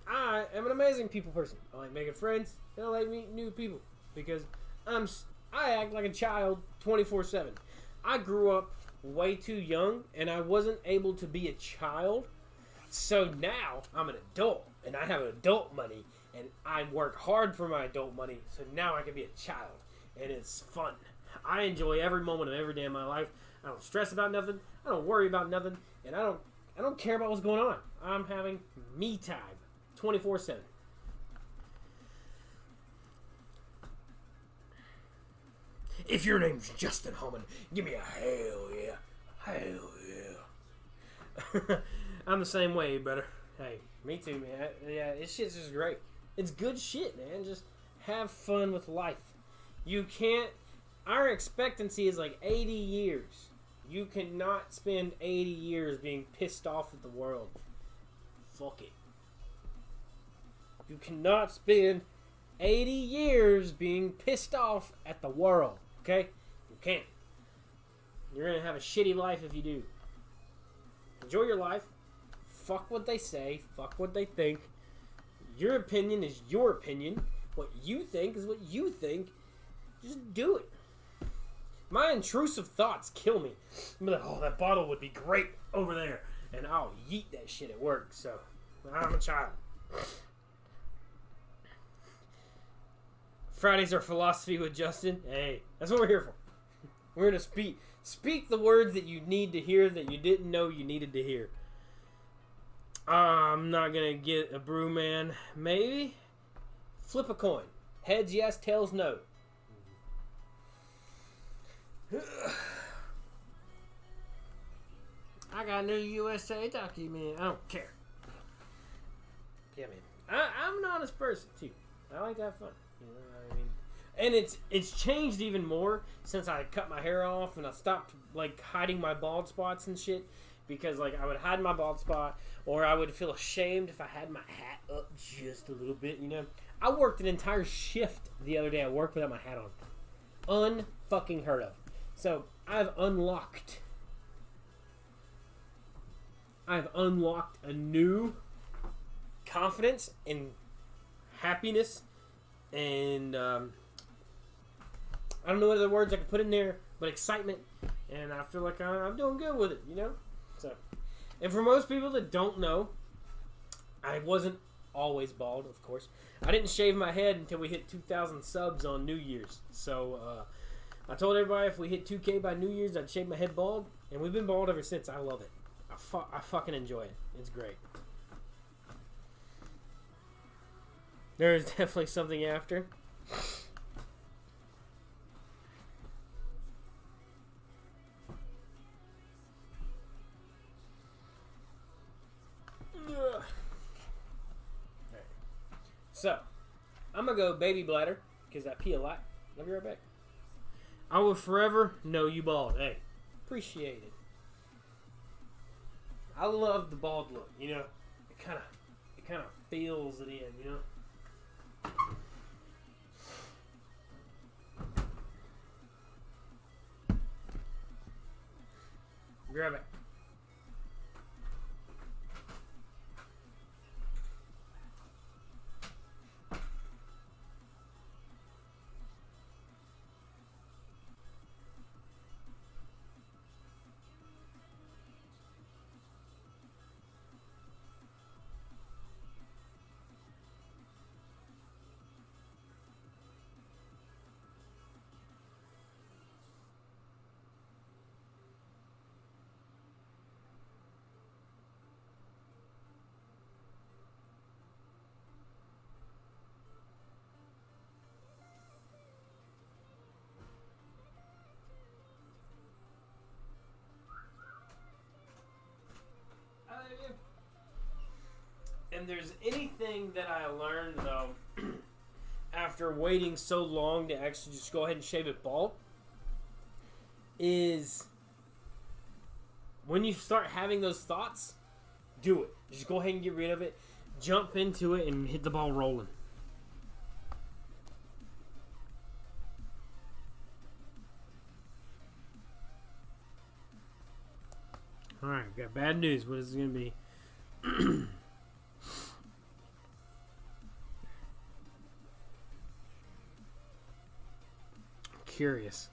I am an amazing people person. I like making friends and I like meeting new people because I act like a child 24/7. I grew up way too young and I wasn't able to be a child. So now I'm an adult and I have adult money and I work hard for my adult money. So now I can be a child and it's fun. I enjoy every moment of every day of my life. I don't stress about nothing. I don't worry about nothing. And I don't care about what's going on. I'm having me time 24/7. If your name's Justin Holman, give me a hell yeah. Hell yeah. I'm the same way, brother. Hey, me too, man. Yeah, this shit's just great. It's good shit, man. Just have fun with life. Our expectancy is like 80 years. You cannot spend 80 years being pissed off at the world. Fuck it. You cannot spend 80 years being pissed off at the world. Okay? You can't. You're going to have a shitty life if you do. Enjoy your life. Fuck what they say. Fuck what they think. Your opinion is your opinion. What you think is what you think. Just do it. My intrusive thoughts kill me. I'm like, oh, that bottle would be great over there. And I'll yeet that shit at work. So, I'm a child. Fridays are philosophy with Justin. Hey, that's what we're here for. We're going to speak the words that you need to hear that you didn't know you needed to hear. I'm not going to get a brew, man. Maybe. Flip a coin. Heads yes, tails no. I got a new USA document. I don't care. Yeah, man. I'm an honest person, too. I like to have fun. You know what I mean? And it's changed even more since I cut my hair off and I stopped, like, hiding my bald spots and shit. Because, like, I would hide my bald spot, or I would feel ashamed if I had my hat up just a little bit, you know? I worked an entire shift the other day. I worked without my hat on. Unfucking heard of. So, I've unlocked a new confidence and happiness and I don't know what other words I could put in there, but excitement, and I feel like I'm doing good with it, you know? So, and for most people that don't know, I wasn't always bald, of course. I didn't shave my head until we hit 2,000 subs on New Year's. So, I told everybody if we hit 2K by New Year's, I'd shave my head bald, and we've been bald ever since. I love it. I fucking enjoy it. It's great. There's definitely something after. So, I'm going to go baby bladder, because I pee a lot. I'll be right back. I will forever know you bald. Hey, appreciate it. I love the bald look, you know. It kind of fills it in, you know. Grab it. And there's anything that I learned, though, after waiting so long to actually just go ahead and shave it bald, is when you start having those thoughts, do it. Just go ahead and get rid of it. Jump into it and hit the ball rolling. Alright, got bad news. What is it going to be? Curious.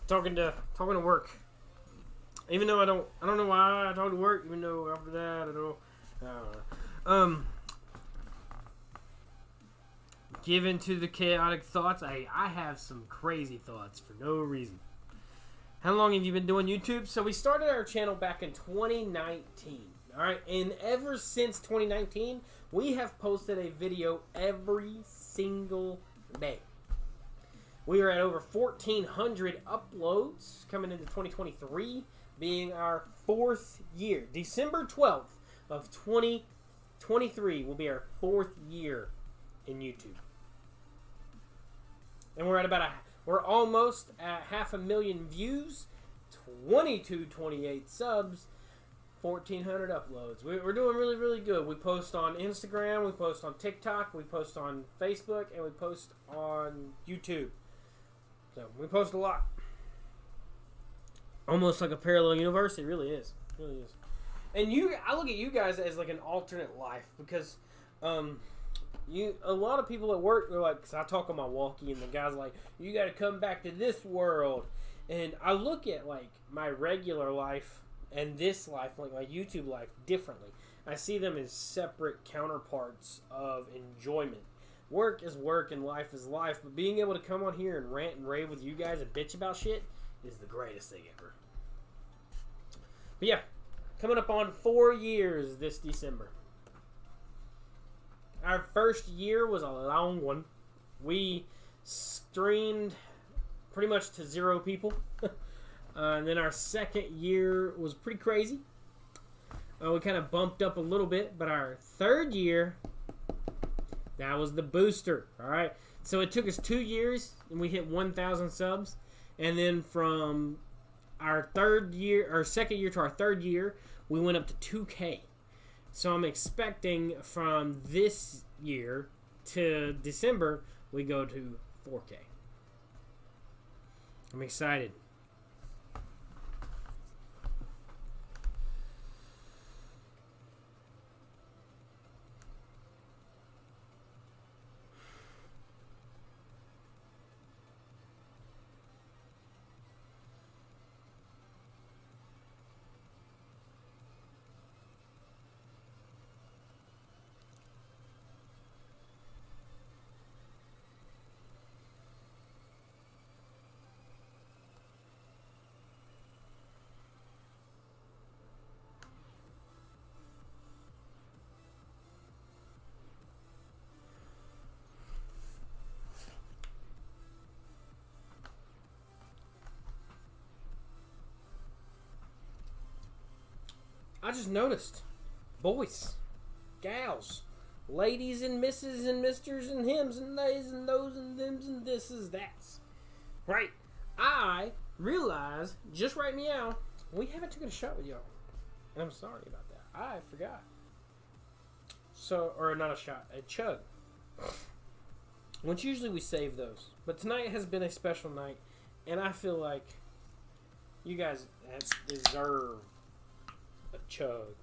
talking to work. Even though I don't know why I talk to work. Even though after that I don't know. Give into the chaotic thoughts. I have some crazy thoughts for no reason. How long have you been doing YouTube? So we started our channel back in 2019. All right, and ever since 2019, we have posted a video every single day. We are at over 1,400 uploads coming into 2023, being our 4th year. December 12th of 2023 will be our 4th year in YouTube. And we're at we're almost at 500,000 views, 2228 subs, 1,400 uploads. We're doing really, really good. We post on Instagram, we post on TikTok, we post on Facebook, and we post on YouTube. So we post a lot. Almost like a parallel universe. It really is. It really is. And I look at you guys as like an alternate life because a lot of people at work, they're like, because I talk on my walkie, and the guy's like, you got to come back to this world. And I look at like my regular life and this life, like my YouTube life, differently. I see them as separate counterparts of enjoyment. Work is work and life is life, but being able to come on here and rant and rave with you guys and bitch about shit is the greatest thing ever. But yeah, coming up on 4 years this December. Our first year was a long one. We streamed pretty much to 0 people. And then our second year was pretty crazy. We kind of bumped up a little bit, but our third year, that was the booster. All right. So it took us 2 years, and we hit 1,000 subs. And then from our second year to our third year, we went up to 2K. So I'm expecting from this year to December, we go to 4K. I'm excited. I just noticed, boys, gals, ladies and misses and misters and hims and theys and those and thems and this is that's. Right. I realized, just right meow, we haven't taken a shot with y'all. And I'm sorry about that. I forgot. So, or not a shot, a chug. Which usually we save those. But tonight has been a special night. And I feel like you guys deserve a chug.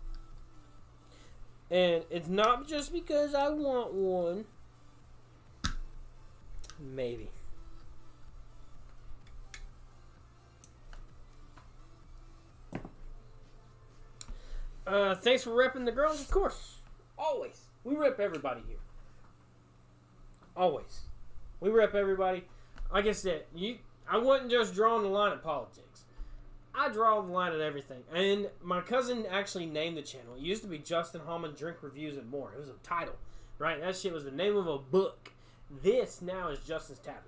And it's not just because I want one. Maybe. Thanks for repping the girls, of course. Always. We rep everybody here. Always. We rep everybody. Like I said, I wasn't just drawing the line at politics. I draw the line at everything. And my cousin actually named the channel. It used to be Justin Hallman Drink Reviews and More. It was a title, right? That shit was the name of a book. This now is Justin's Tavern.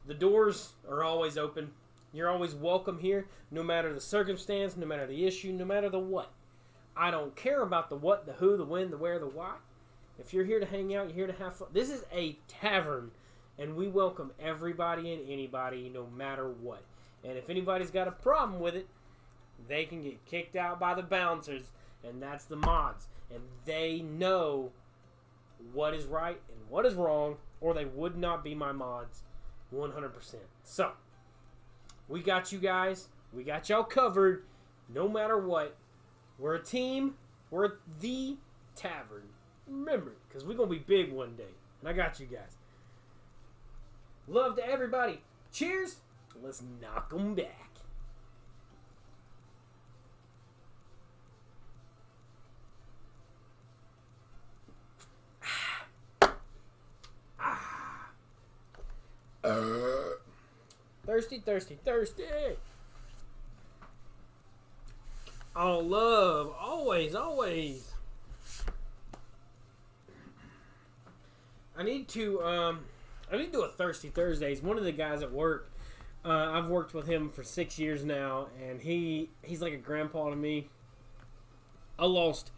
The doors are always open. You're always welcome here, no matter the circumstance, no matter the issue, no matter the what. I don't care about the what, the who, the when, the where, the why. If you're here to hang out, you're here to have fun. This is a tavern, and we welcome everybody and anybody, no matter what. And if anybody's got a problem with it, they can get kicked out by the bouncers, and that's the mods. And they know what is right and what is wrong, or they would not be my mods 100%. So, we got you guys. We got y'all covered, no matter what. We're a team. We're the tavern. Remember, because we're going to be big one day. And I got you guys. Love to everybody. Cheers Let's knock them back. Thirsty, thirsty, thirsty. Oh, love. Always, always. I need to do a Thirsty Thursdays. One of the guys at work, I've worked with him for 6 years now, and he's like a grandpa to me. I lost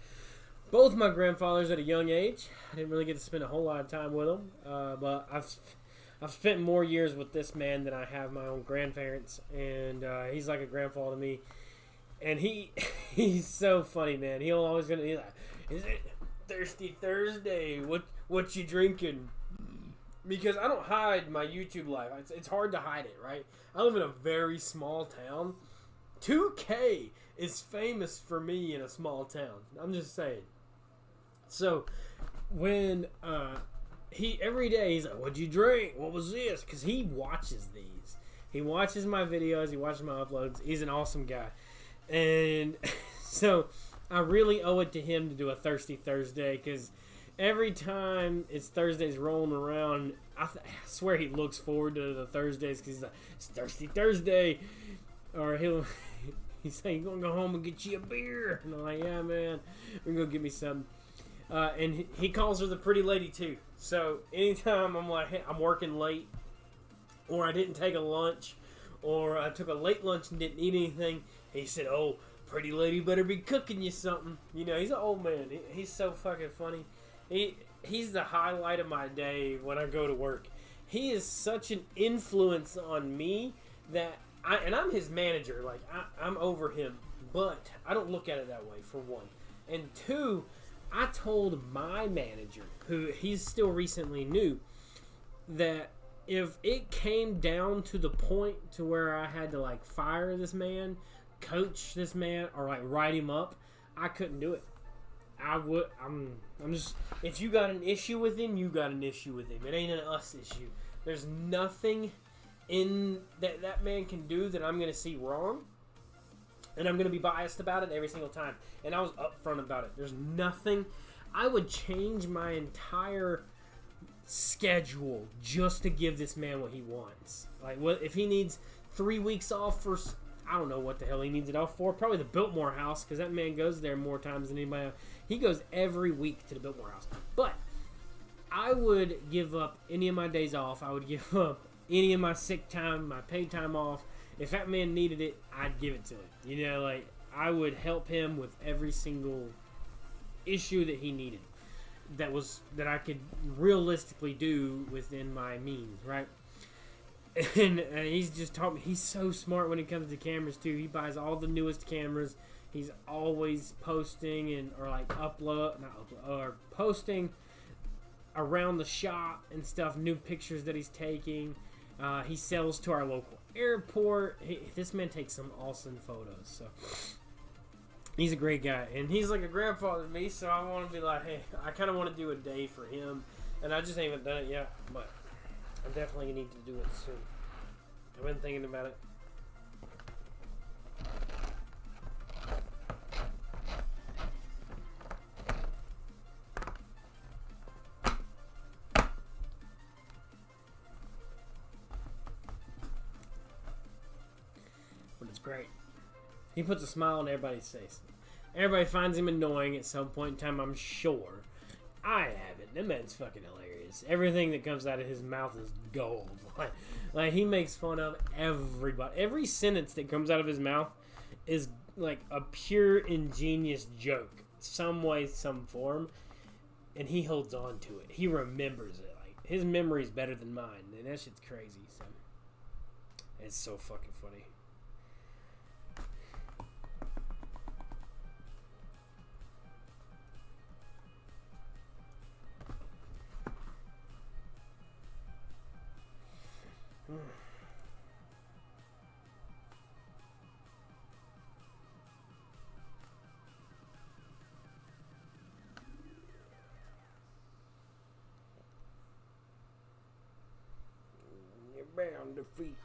both my grandfathers at a young age. I didn't really get to spend a whole lot of time with them, but I've spent more years with this man than I have my own grandparents, and he's like a grandpa to me. And he's so funny, man. He'll always gonna be like, "Is it Thirsty Thursday? What you drinking?" Because I don't hide my YouTube life. It's hard to hide it, right? I live in a very small town. 2K is famous for me in a small town. I'm just saying. So when every day he's like, "What'd you drink? What was this?" Because he watches these. He watches my videos. He watches my uploads. He's an awesome guy. And so I really owe it to him to do a Thirsty Thursday, because every time it's Thursdays rolling around, I swear he looks forward to the Thursdays, because he's like, "It's Thirsty Thursday." Or he's saying, "You gonna go home and get you a beer?" And I'm like, "Yeah, man, we're gonna go get me some." And he calls her the pretty lady too. So anytime I'm like, "Hey, I'm working late," or I didn't take a lunch, or I took a late lunch and didn't eat anything, he said, "Oh, pretty lady better be cooking you something." You know, he's an old man. He's so fucking funny. He's the highlight of my day when I go to work. He is such an influence on me that I'm his manager. Like, I'm over him, but I don't look at it that way, for one. And two, I told my manager, who he's still recently new, that if it came down to the point to where I had to like fire this man, coach this man, or like write him up, I couldn't do it. I'm just, if you got an issue with him, you got an issue with him. It ain't an us issue. There's nothing in that man can do that I'm gonna see wrong, and I'm gonna be biased about it every single time. And I was upfront about it. There's nothing. I would change my entire schedule just to give this man what he wants. Like, what if he needs 3 weeks off for, I don't know what the hell he needs it off for. Probably the Biltmore House, because that man goes there more times than anybody else. He goes every week to the Biltmore House. But I would give up any of my days off. I would give up any of my sick time, my paid time off. If that man needed it, I'd give it to him. You know, like, I would help him with every single issue that he needed. That I could realistically do within my means, right? And he's just taught me. He's so smart when it comes to cameras too. He buys all the newest cameras. He's always posting or posting around the shop and stuff, new pictures that he's taking. He sells to our local airport. This man takes some awesome photos. So he's a great guy, and he's like a grandfather to me. So I want to be like, hey, I kind of want to do a day for him, and I just haven't done it yet, but I definitely need to do it soon. I've been thinking about it. But it's great. He puts a smile on everybody's face. Everybody finds him annoying at some point in time, I'm sure. I haven't. That man's fucking hilarious. Everything that comes out of his mouth is gold. Like he makes fun of everybody. Every sentence that comes out of his mouth is like a pure ingenious joke. Some way, some form. And he holds on to it. He remembers it. Like, his memory's better than mine. And that shit's crazy. So it's so fucking funny. You're bound to defeat.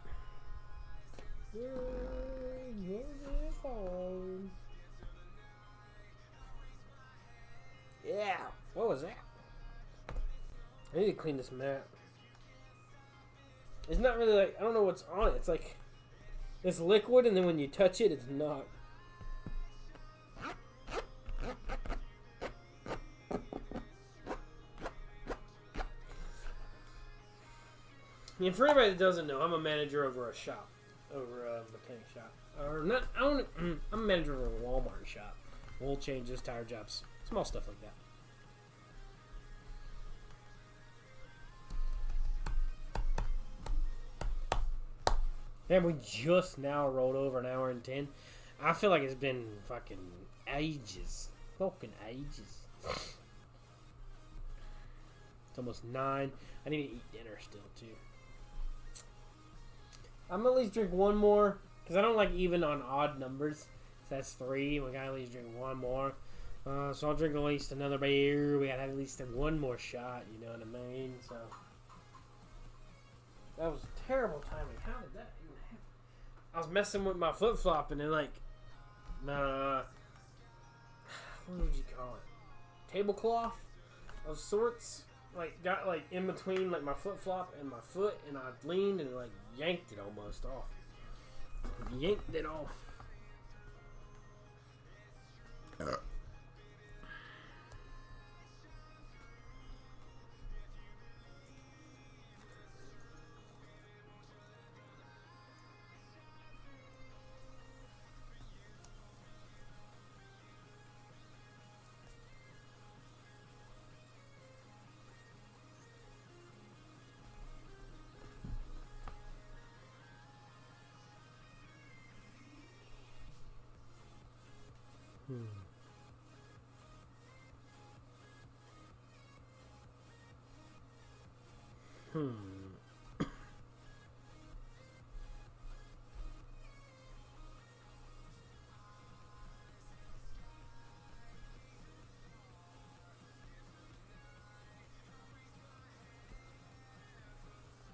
Yeah. What was that? I need to clean this mat. It's not really like, I don't know what's on it. It's like, it's liquid, and then when you touch it, it's not. And for anybody that doesn't know, I'm a manager over a shop, over a mechanic shop, or not. I'm a manager over a Walmart shop, oil changes, tire jobs, small stuff like that. And we just now rolled over an hour and 10. I feel like it's been fucking ages, fucking ages. It's almost 9. I need to eat dinner still too. I'm gonna at least drink one more, because I don't like even on odd numbers. So that's 3. We gotta at least drink one more. So I'll drink at least another beer. We gotta have at least one more shot, you know what I mean? So that was terrible timing. How did that even happen? I was messing with my flip flop, and it like, what would you call it? Tablecloth of sorts. Like, got like in between like my flip flop and my foot, and I leaned and like yanked it almost off. Yanked it off.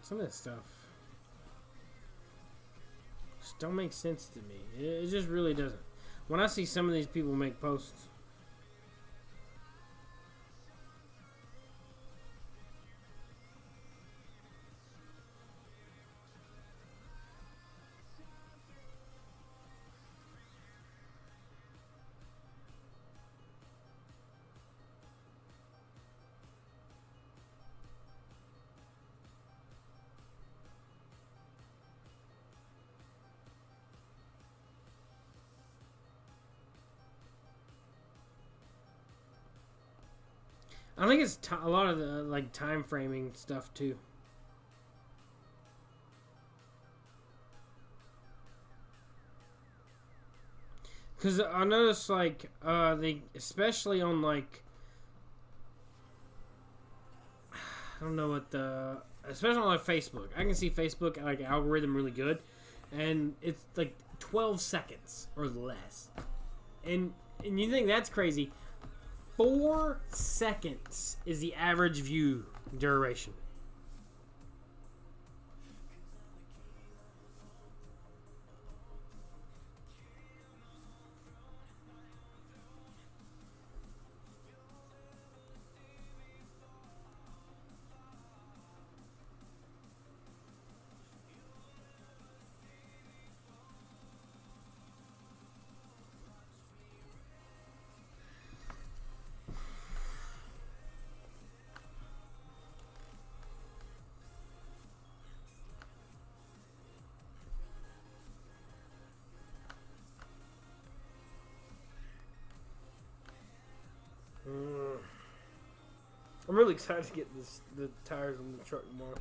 Some of that stuff just don't make sense to me. It just really doesn't. When I see some of these people make posts, I think it's a lot of the like time framing stuff too. Because I noticed like they, especially on like, I don't know what the, especially on like Facebook, I can see Facebook like algorithm really good, and it's like 12 seconds or less, and you think that's crazy. 4 seconds is the average view duration. I'm really excited to get the tires on the truck tomorrow.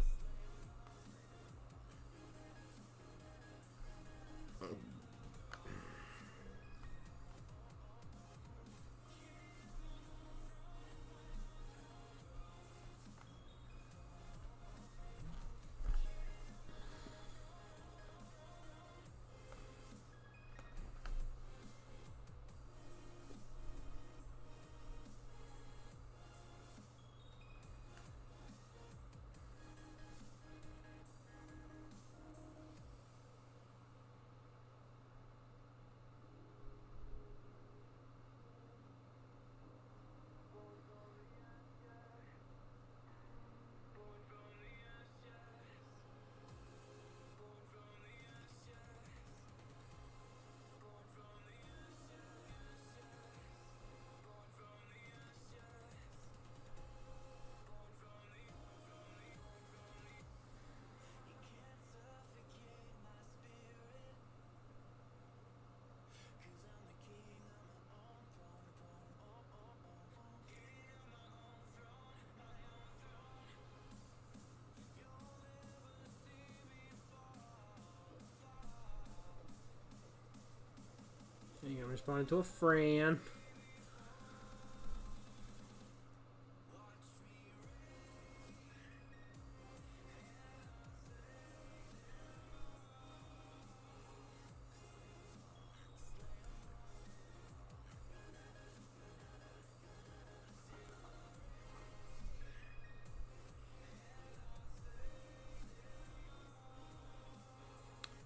responding to a friend.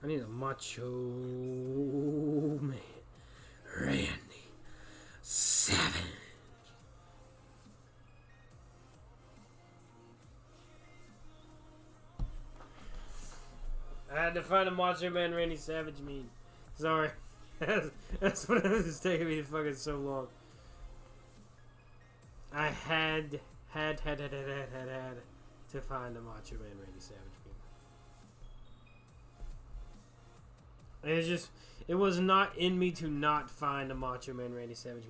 I need a Macho Man Randy Savage. I had to find a Macho Man Randy Savage meme. Sorry. That's what it was taking me fucking so long. I had to find a Macho Man Randy Savage meme. It was not in me to not find a Macho Man Randy Savage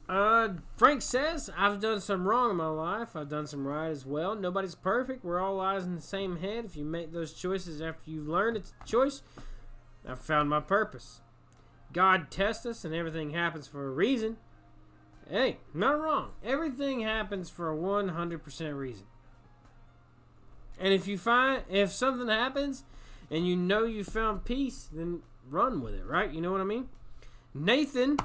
meme. Frank says, I've done some wrong in my life. I've done some right as well. Nobody's perfect. We're all eyes in the same head. If you make those choices after you've learned it's a choice, I've found my purpose. God tests us and everything happens for a reason. Hey, not wrong. Everything happens for a 100% reason. And if something happens and you know you found peace, then run with it, right? You know what I mean? Nathan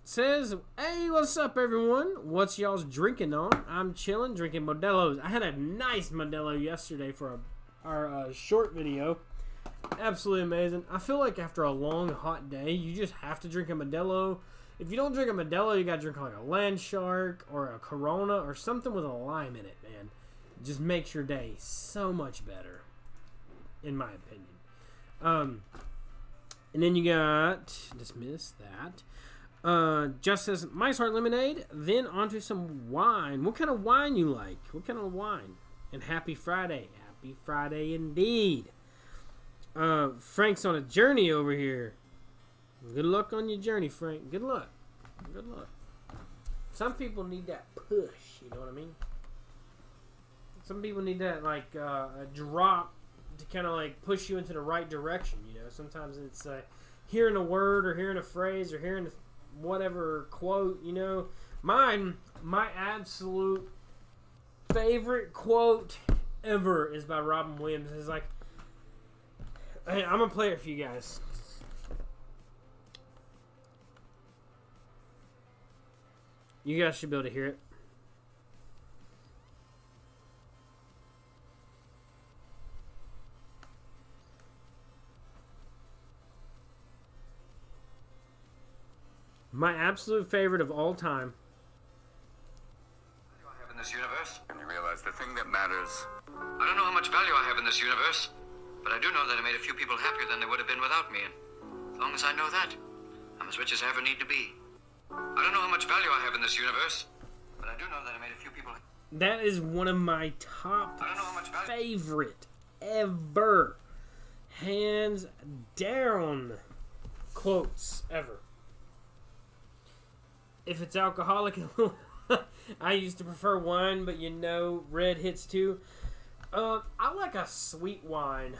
says, hey, what's up, everyone? What's y'all's drinking on? I'm chilling, drinking Modelo's. I had a nice Modelo yesterday for our short video. Absolutely amazing. I feel like after a long, hot day, you just have to drink a Modelo. If you don't drink a Modelo, you got to drink like a Land Shark or a Corona or something with a lime in it, man. Just makes your day so much better, in my opinion. And then you got, dismiss that. Just says, Mice Heart Lemonade, then onto some wine. What kind of wine you like? What kind of wine? And happy Friday. Happy Friday indeed. Frank's on a journey over here. Good luck on your journey, Frank. Good luck. Good luck. Some people need that push, you know what I mean? Some people need that, like, a drop to kind of, like, push you into the right direction, you know? Sometimes it's hearing a word or hearing a phrase or hearing whatever quote, you know? My absolute favorite quote ever is by Robin Williams. It's like, hey, I'm going to play it for you guys. You guys should be able to hear it. My absolute favorite of all time. Value I have in this universe. And you realize the thing that matters. I don't know how much value I have in this universe, but I do know that I made a few people happier than they would have been without me. And as long as I know that, I'm as rich as I ever need to be. I don't know how much value I have in this universe, but I do know that I made a few people. That is one of my top favorite ever, hands down, quotes ever. If it's alcoholic, I used to prefer wine, but you know, red hits too. I like a sweet wine.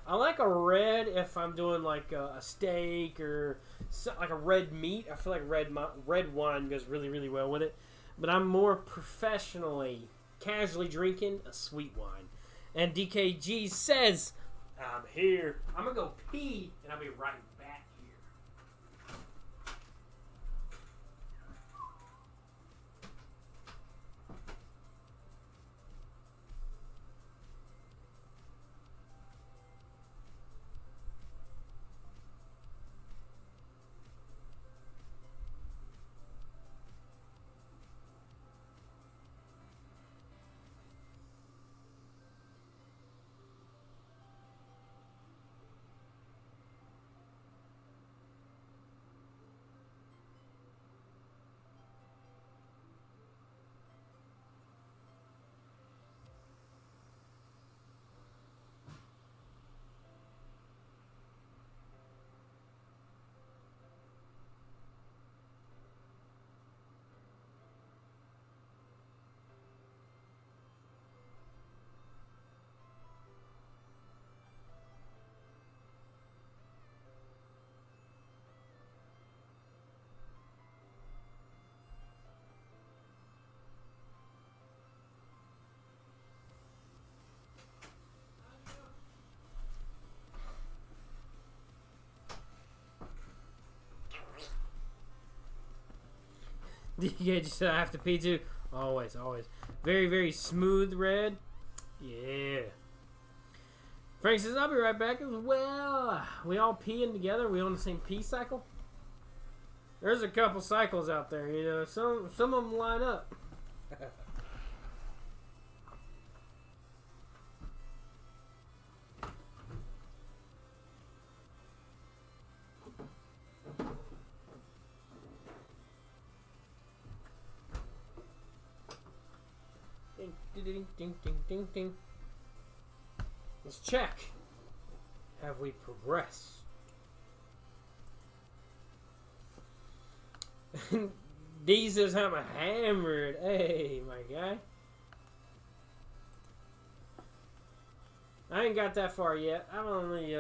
I like a red if I'm doing like a steak or like a red meat. I feel like red wine goes really, really well with it. But I'm more professionally, casually drinking a sweet wine. And DKG says, I'm here. I'm going to go pee, and I'll be right back here. Yeah, just have to pee too. Always, always. Very, very smooth red. Yeah. Frank says, I'll be right back as well. We all peeing together? We on the same pee cycle? There's a couple cycles out there, you know. Some of them line up. Ding, ding, ding, ding, ding, ding. Let's check. Have we progressed? D says I'm hammered. Hey, my guy. I ain't got that far yet. I'm only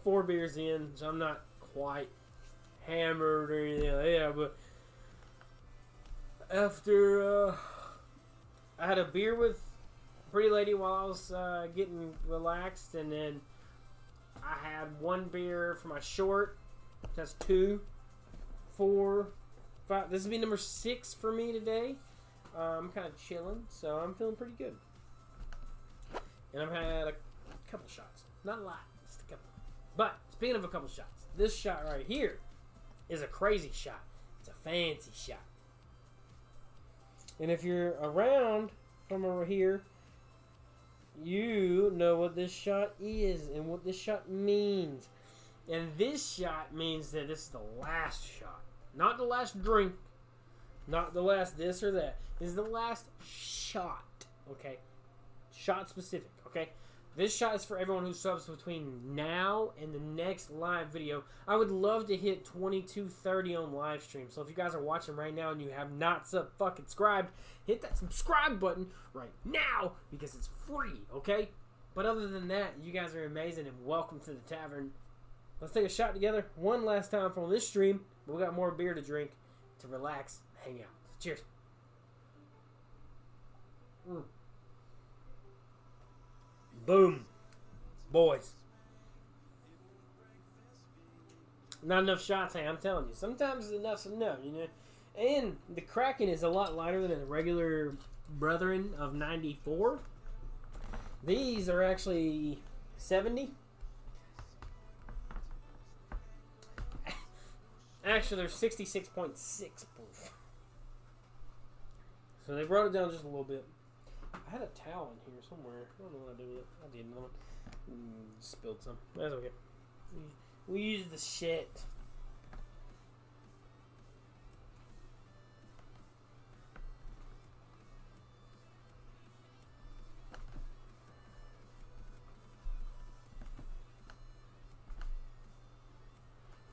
4 beers in, so I'm not quite hammered or anything like that. But after I had a beer with Pretty Lady while I was getting relaxed, and then I had 1 beer for my short. That's 2, 4, 5. This will be number 6 for me today. I'm kind of chilling, so I'm feeling pretty good. And I've had a couple shots. Not a lot, just a couple. But speaking of a couple shots, this shot right here is a crazy shot. It's a fancy shot. And if you're around from over here, you know what this shot is and what this shot means. And this shot means that this is the last shot. Not the last drink. Not the last this or that. This is the last shot. Okay? Shot specific. Okay? This shot is for everyone who subs between now and the next live video. I would love to hit 2230 on live stream. So if you guys are watching right now and you have not fucking subscribed, hit that subscribe button right now because it's free, okay? But other than that, you guys are amazing and welcome to the tavern. Let's take a shot together one last time from this stream. We got more beer to drink, to relax, hang out. So cheers. Boom. Boys. Not enough shots, hey, I'm telling you. Sometimes enough's enough, you know. And the Kraken is a lot lighter than a regular Brethren of 94. These are actually 70. Actually, they're 66.6 proof. So they brought it down just a little bit. I had a towel in here somewhere. I don't know what I did with it. I did another one. Spilled some. That's okay. We use the shit.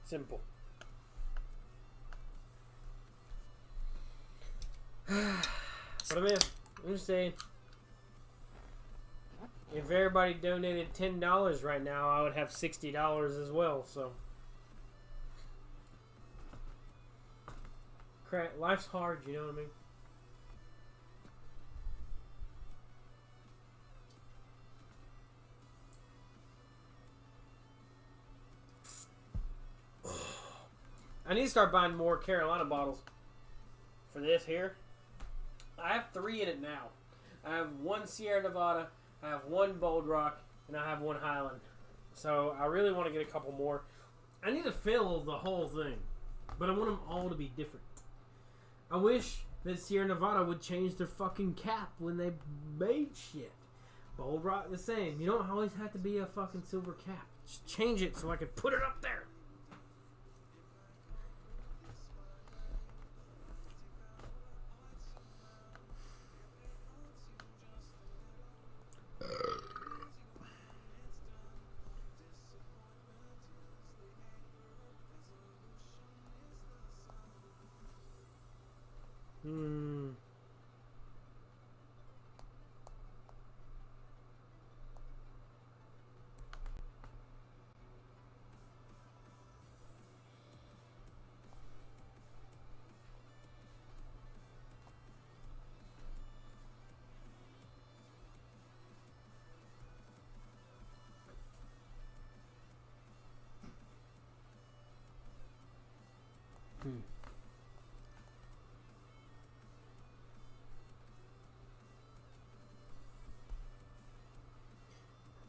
Simple. But I'm just saying, if everybody donated $10 right now, I would have $60 as well. So, life's hard, you know what I mean? I need to start buying more Carolina bottles for this here. I have 3 in it now. I have 1 Sierra Nevada, I have 1 Bold Rock, and I have 1 Highland. So I really want to get a couple more. I need to fill the whole thing, but I want them all to be different. I wish that Sierra Nevada would change their fucking cap when they made shit. Bold Rock the same. You don't always have to be a fucking silver cap. Just change it so I can put it up there.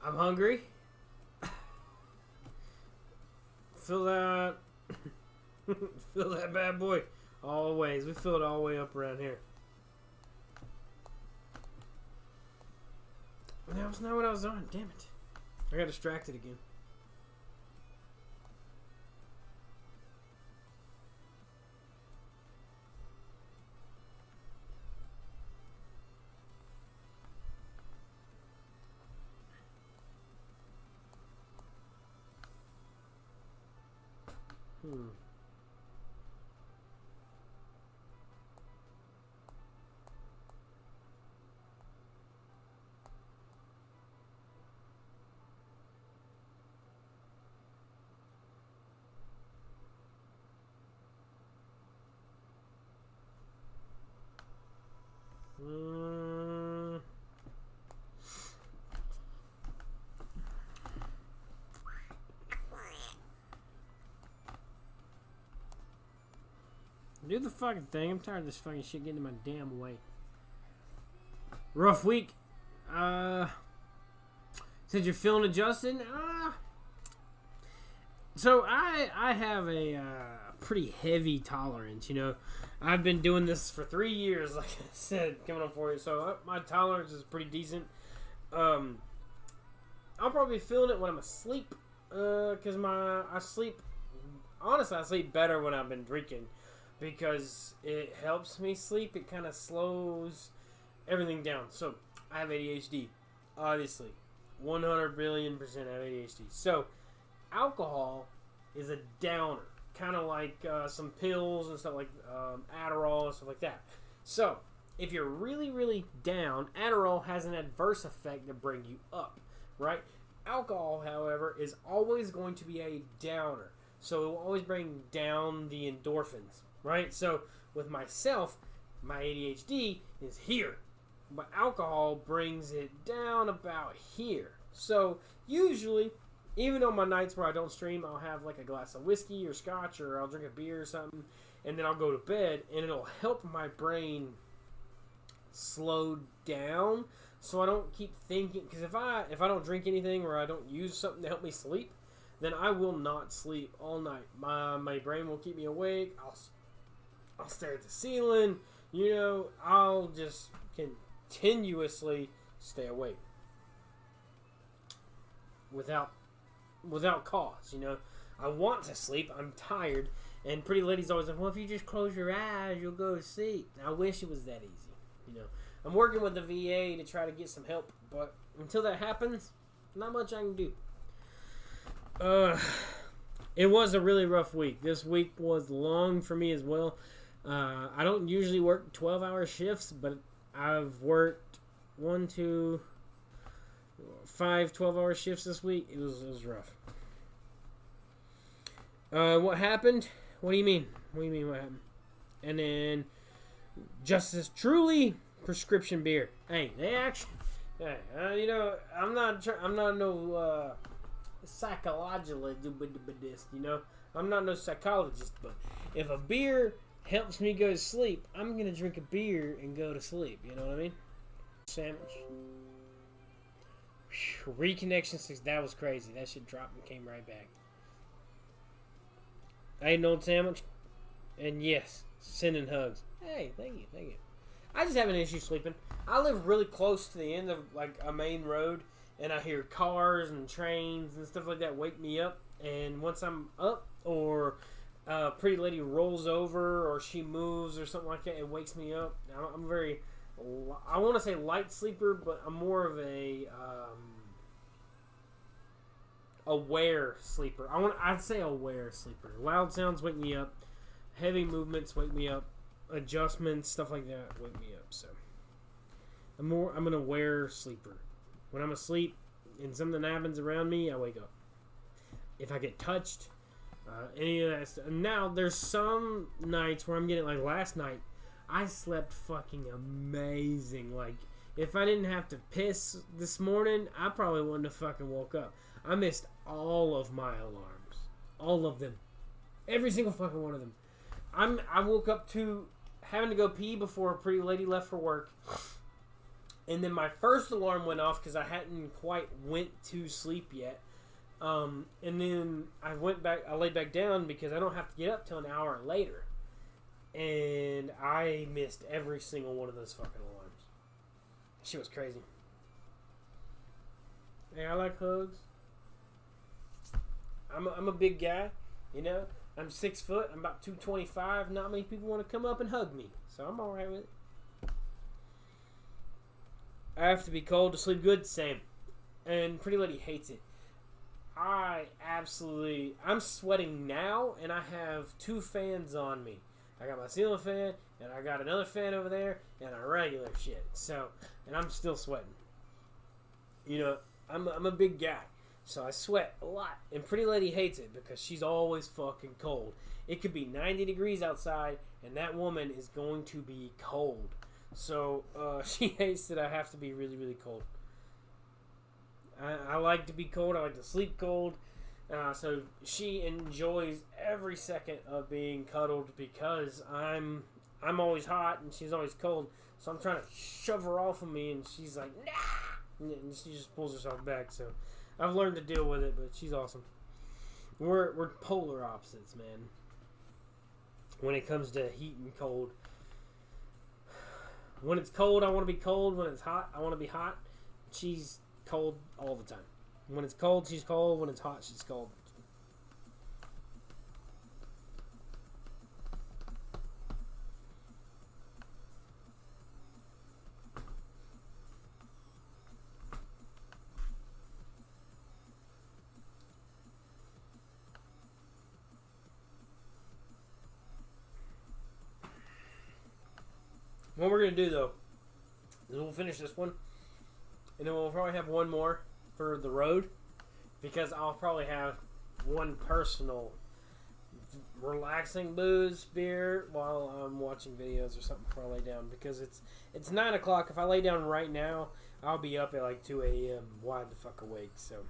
I'm hungry. Fill that. Fill that bad boy. Always. We fill it all the way up around here. That was not what I was on. Damn it. I got distracted again. Do the fucking thing. I'm tired of this fucking shit getting in my damn way. Rough week. Said you're feeling adjusted. So I have a pretty heavy tolerance. You know, I've been doing this for 3 years. Like I said, coming on 4 years. So my tolerance is pretty decent. I'll probably be feeling it when I'm asleep. Cause I sleep. Honestly, I sleep better when I've been drinking. Because it helps me sleep. It kind of slows everything down. So, I have ADHD. Obviously. 100 billion% have ADHD. So, alcohol is a downer. Kind of like some pills and stuff like Adderall and stuff like that. So, if you're really, really down, Adderall has an adverse effect to bring you up. Right? Alcohol, however, is always going to be a downer. So, it will always bring down the endorphins. Right? So, with myself, my ADHD is here. But alcohol brings it down about here. So, usually, even on my nights where I don't stream, I'll have like a glass of whiskey or scotch or I'll drink a beer or something. And then I'll go to bed and it'll help my brain slow down. So I don't keep thinking. Because if I don't drink anything or I don't use something to help me sleep, then I will not sleep all night. My brain will keep me awake. I'll stare at the ceiling, you know, I'll just continuously stay awake. Without cause, you know. I want to sleep, I'm tired, and pretty ladies always like, well, if you just close your eyes, you'll go to sleep. I wish it was that easy, you know. I'm working with the VA to try to get some help, but until that happens, not much I can do. It was a really rough week. This week was long for me as well. I don't usually work 12-hour shifts, but I've worked 5 12-hour shifts this week. It was rough. What happened? What do you mean? What do you mean what happened? And then Justice Truly prescription beer. Hey, they actually. Hey, you know, I'm not no psychologist. You know, I'm not no psychologist, but if a beer helps me go to sleep, I'm gonna drink a beer and go to sleep. You know what I mean? Sandwich. Whew, reconnection 6. That was crazy. That shit dropped and came right back. I ate an old sandwich, and yes, sending hugs. Hey, thank you. I just have an issue sleeping. I live really close to the end of like a main road, and I hear cars and trains and stuff like that wake me up. And once I'm up, or a pretty lady rolls over, or she moves, or something like that, it wakes me up. I'm very, I want to say light sleeper, but I'm more of a aware sleeper. I'd say aware sleeper. Loud sounds wake me up. Heavy movements wake me up. Adjustments, stuff like that wake me up. So I'm an aware sleeper. When I'm asleep and something happens around me, I wake up. If I get touched, any of that stuff. Now there's some nights where I'm getting, like last night, I slept fucking amazing. Like if I didn't have to piss this morning, I probably wouldn't have fucking woke up. I missed all of my alarms. All of them. Every single fucking one of them. I woke up to having to go pee before a pretty lady left for work. And then my first alarm went off because I hadn't quite went to sleep yet. And then I laid back down because I don't have to get up till an hour later. And I missed every single one of those fucking alarms. Shit was crazy. Hey, I like hugs. I'm a big guy, you know. I'm 6 foot. I'm about 225. Not many people want to come up and hug me, so I'm all right with it. I have to be cold to sleep good. Same. And Pretty Lady hates it. I'm sweating now, and I have 2 fans on me. I got my ceiling fan, and I got another fan over there, and a regular shit. So, and I'm still sweating. You know, I'm a big guy, so I sweat a lot. And Pretty Lady hates it because she's always fucking cold. It could be 90 degrees outside, and that woman is going to be cold. So, she hates that I have to be really, really cold. I like to be cold. I like to sleep cold. So she enjoys every second of being cuddled because I'm always hot and she's always cold. So I'm trying to shove her off of me, and she's like, nah! And she just pulls herself back. So I've learned to deal with it, but she's awesome. We're polar opposites, man. When it comes to heat and cold. When it's cold, I want to be cold. When it's hot, I want to be hot. She's cold all the time. When it's cold, she's cold. When it's hot, she's cold. What we're going to do, though, is we'll finish this one, and then we'll probably have one more for the road, because I'll probably have one personal relaxing booze beer while I'm watching videos or something before I lay down, because it's 9 o'clock. If I lay down right now, I'll be up at like 2 a.m. wide the fuck awake, so...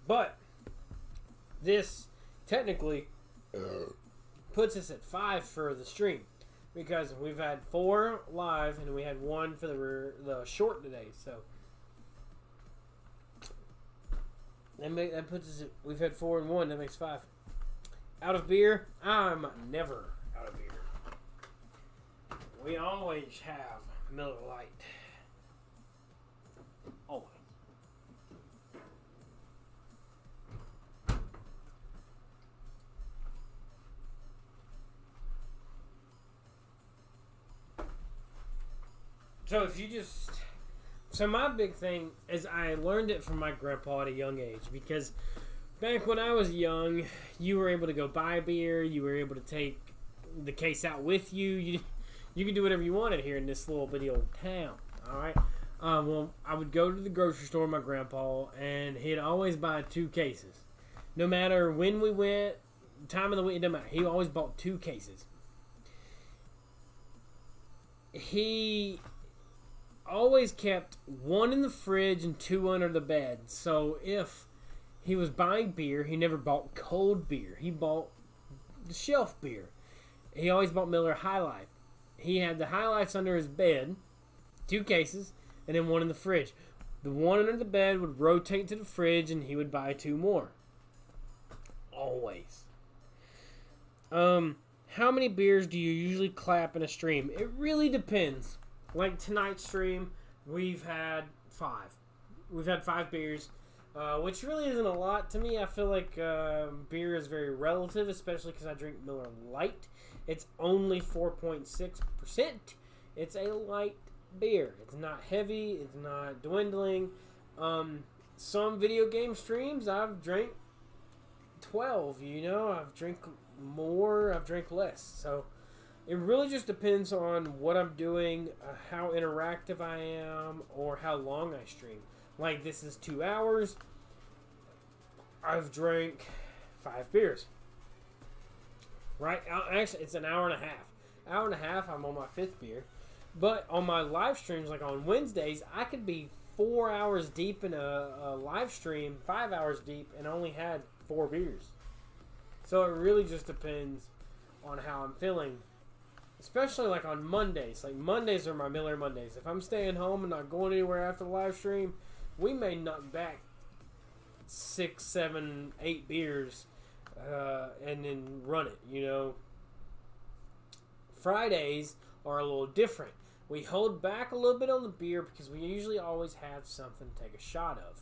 But this technically puts us at 5 for the stream, because we've had 4 live and we had 1 for the short today. So that puts us at, we've had 4 and 1. That makes 5. Out of beer, I'm never out of beer. We always have Miller Lite. Always. So my big thing is I learned it from my grandpa at a young age, because back when I was young, you were able to go buy beer, you were able to take the case out with you, you could do whatever you wanted here in this little bitty old town, alright? Well, I would go to the grocery store with my grandpa, and he'd always buy 2 cases. No matter when we went, time of the week, it doesn't matter, he always bought 2 cases. He always kept 1 in the fridge and 2 under the bed. So if he was buying beer, he never bought cold beer. He bought the shelf beer. He always bought Miller High Life. He had the High Lifes under his bed, 2 cases, and then 1 in the fridge. The 1 under the bed would rotate to the fridge, and he would buy 2 more. Always. How many beers do you usually clap in a stream? It really depends. Like tonight's stream, we've had 5. We've had 5 beers, which really isn't a lot to me. I feel like beer is very relative, especially because I drink Miller Lite. It's only 4.6%. It's a light beer. It's not heavy. It's not dwindling. Some video game streams, I've drank 12, you know. I've drank more, I've drank less. So it really just depends on what I'm doing, how interactive I am, or how long I stream. Like, this is 2 hours. I've drank 5 beers. Right? Actually, it's an hour and a half. Hour and a half, I'm on my 5th beer. But on my live streams, like on Wednesdays, I could be 4 hours deep in a live stream, 5 hours deep, and only had 4 beers. So it really just depends on how I'm feeling. Especially like on Mondays. Like Mondays are my Miller Mondays. If I'm staying home and not going anywhere after the live stream, we may knock back 6, 7, 8 beers and then run it, you know. Fridays are a little different. We hold back a little bit on the beer because we usually always have something to take a shot of.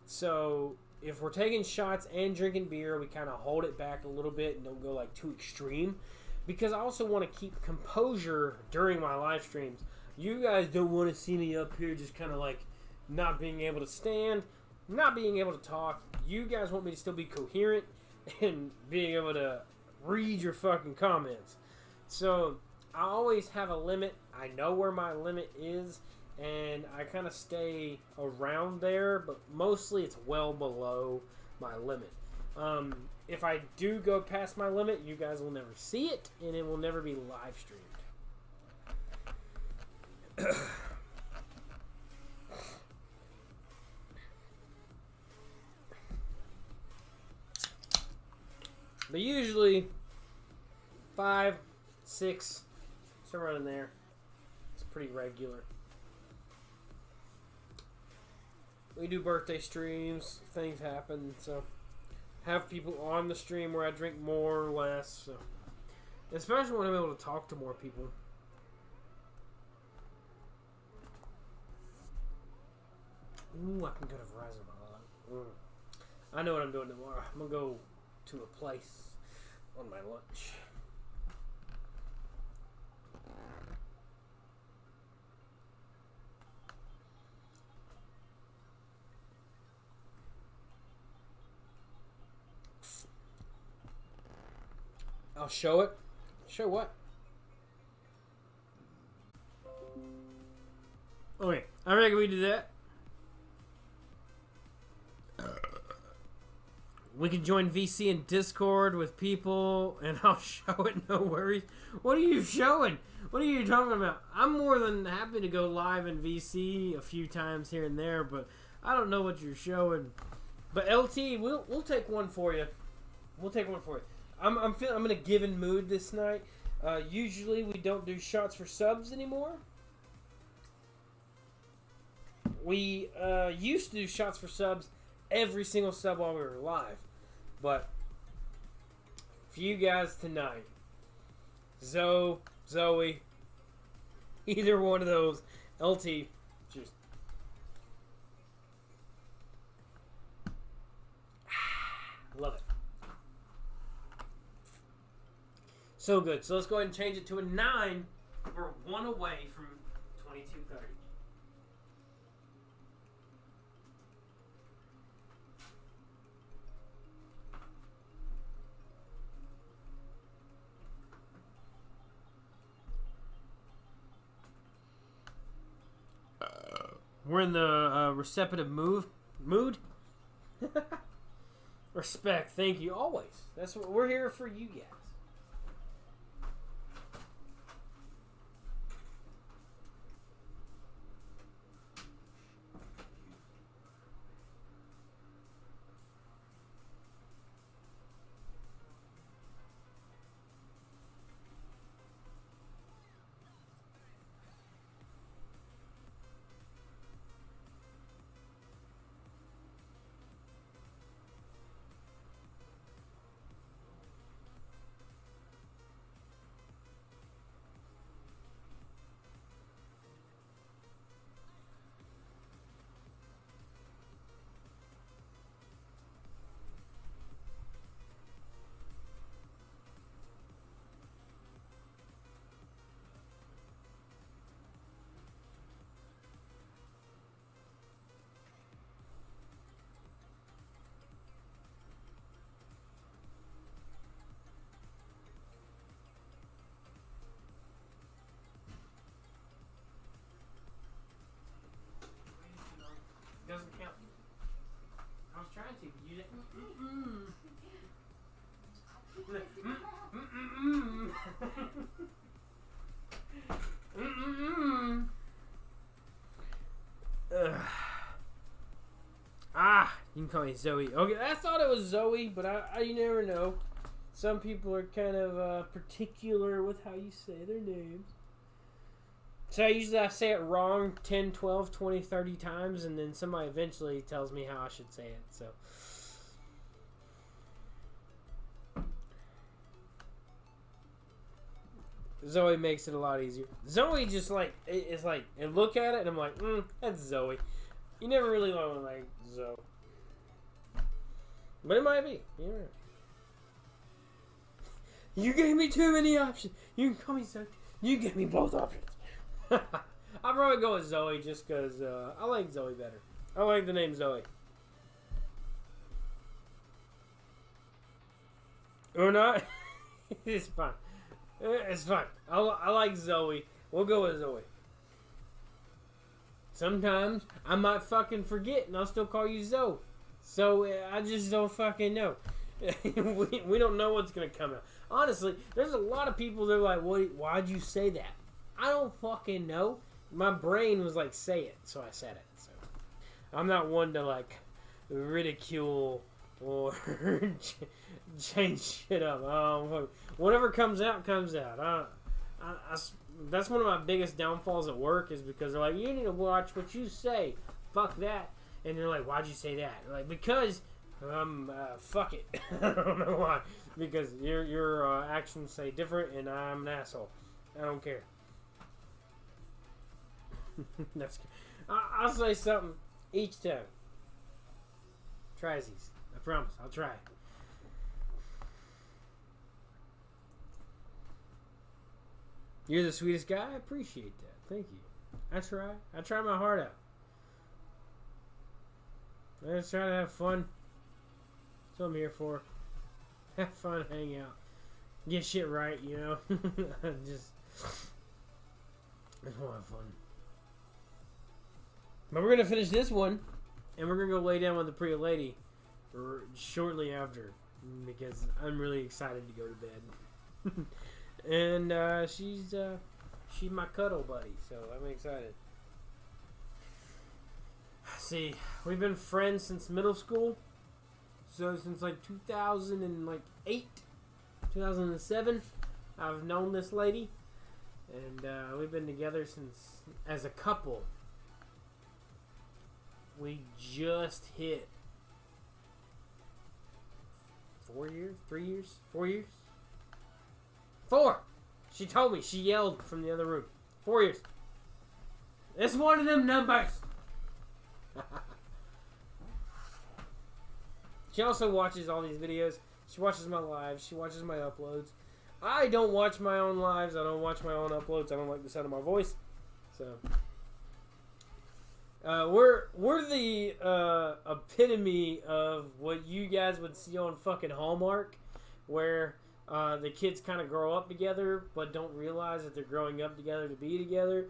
So if we're taking shots and drinking beer, we kind of hold it back a little bit and don't go like too extreme. Because I also want to keep composure during my live streams. You guys don't want to see me up here just kind of like not being able to stand, not being able to talk. You guys want me to still be coherent and being able to read your fucking comments. So I always have a limit. I know where my limit is, and I kind of stay around there, but mostly it's well below my limit. If I do go past my limit, you guys will never see it, and it will never be live streamed. But usually 5, 6, somewhere in there. It's pretty regular. We do birthday streams, things happen, so have people on the stream where I drink more or less. So. Especially when I'm able to talk to more people. Ooh, I can go to Verizon. I know what I'm doing tomorrow. I'm going to go to a place on my lunch. I'll show it. Show what? Okay, I reckon we do that. We can join VC in Discord with people, and I'll show it, no worries. What are you showing? What are you talking about? I'm more than happy to go live in VC a few times here and there, but I don't know what you're showing. But LT, we'll take one for you. We'll take one for you. I'm in a given mood this night. Usually we don't do shots for subs anymore. We used to do shots for subs every single sub while we were live. But for you guys tonight, Zoe, either one of those, LT, cheers. Love it. So good. So let's go ahead and change it to a 9. We're 1 away from 2230. We're in the receptive mood. Respect. Thank you. Always. That's what we're here for. You guys. Doesn't count. I was trying to. You didn't. You can call me Zoe. Okay, I thought it was Zoe, but you never know. Some people are kind of particular with how you say their names. So I say it wrong 10, 12, 20, 30 times, and then somebody eventually tells me how I should say it. So Zoe makes it a lot easier. Zoe just like, it's like, and look at it, and I'm like, that's Zoe. You never really want to like Zoe. But it might be. Yeah. You gave me too many options. You can call me Zoe. You gave me both options. I'll probably go with Zoe just because I like Zoe better. I like the name Zoe. Or not? It's fine. It's fine. I like Zoe. We'll go with Zoe. Sometimes I might fucking forget and I'll still call you Zoe. So I just don't fucking know. we don't know what's going to come out. Honestly, there's a lot of people that are like, why'd you say that? I don't fucking know. My brain was like, say it. So I said it. So I'm not one to like ridicule or change shit up. Whatever comes out, comes out. That's one of my biggest downfalls at work is because they're like, you need to watch what you say. Fuck that. And they're like, why'd you say that? Like, because fuck it. I don't know why. Because your actions say different, and I'm an asshole. I don't care. That's good. I'll say something each time. Try these. I promise. I'll try. You're the sweetest guy. I appreciate that. Thank you. I try. I try my heart out. I just try to have fun. That's what I'm here for. Have fun, hang out. Get shit right, you know? I just want to have fun. But we're going to finish this one, and we're going to go lay down with the pretty lady shortly after, because I'm really excited to go to bed. And she's my cuddle buddy, so I'm excited. See, we've been friends since middle school. So since like 2008, 2007, I've known this lady. And we've been together since, as a couple, we just hit 4 years? 3 years? 4 years? 4! She told me. She yelled from the other room. 4 years. It's one of them numbers. She also watches all these videos. She watches my lives. She watches my uploads. I don't watch my own lives. I don't watch my own uploads. I don't like the sound of my voice. So we're the epitome of what you guys would see on fucking Hallmark, where the kids kind of grow up together but don't realize that they're growing up together to be together,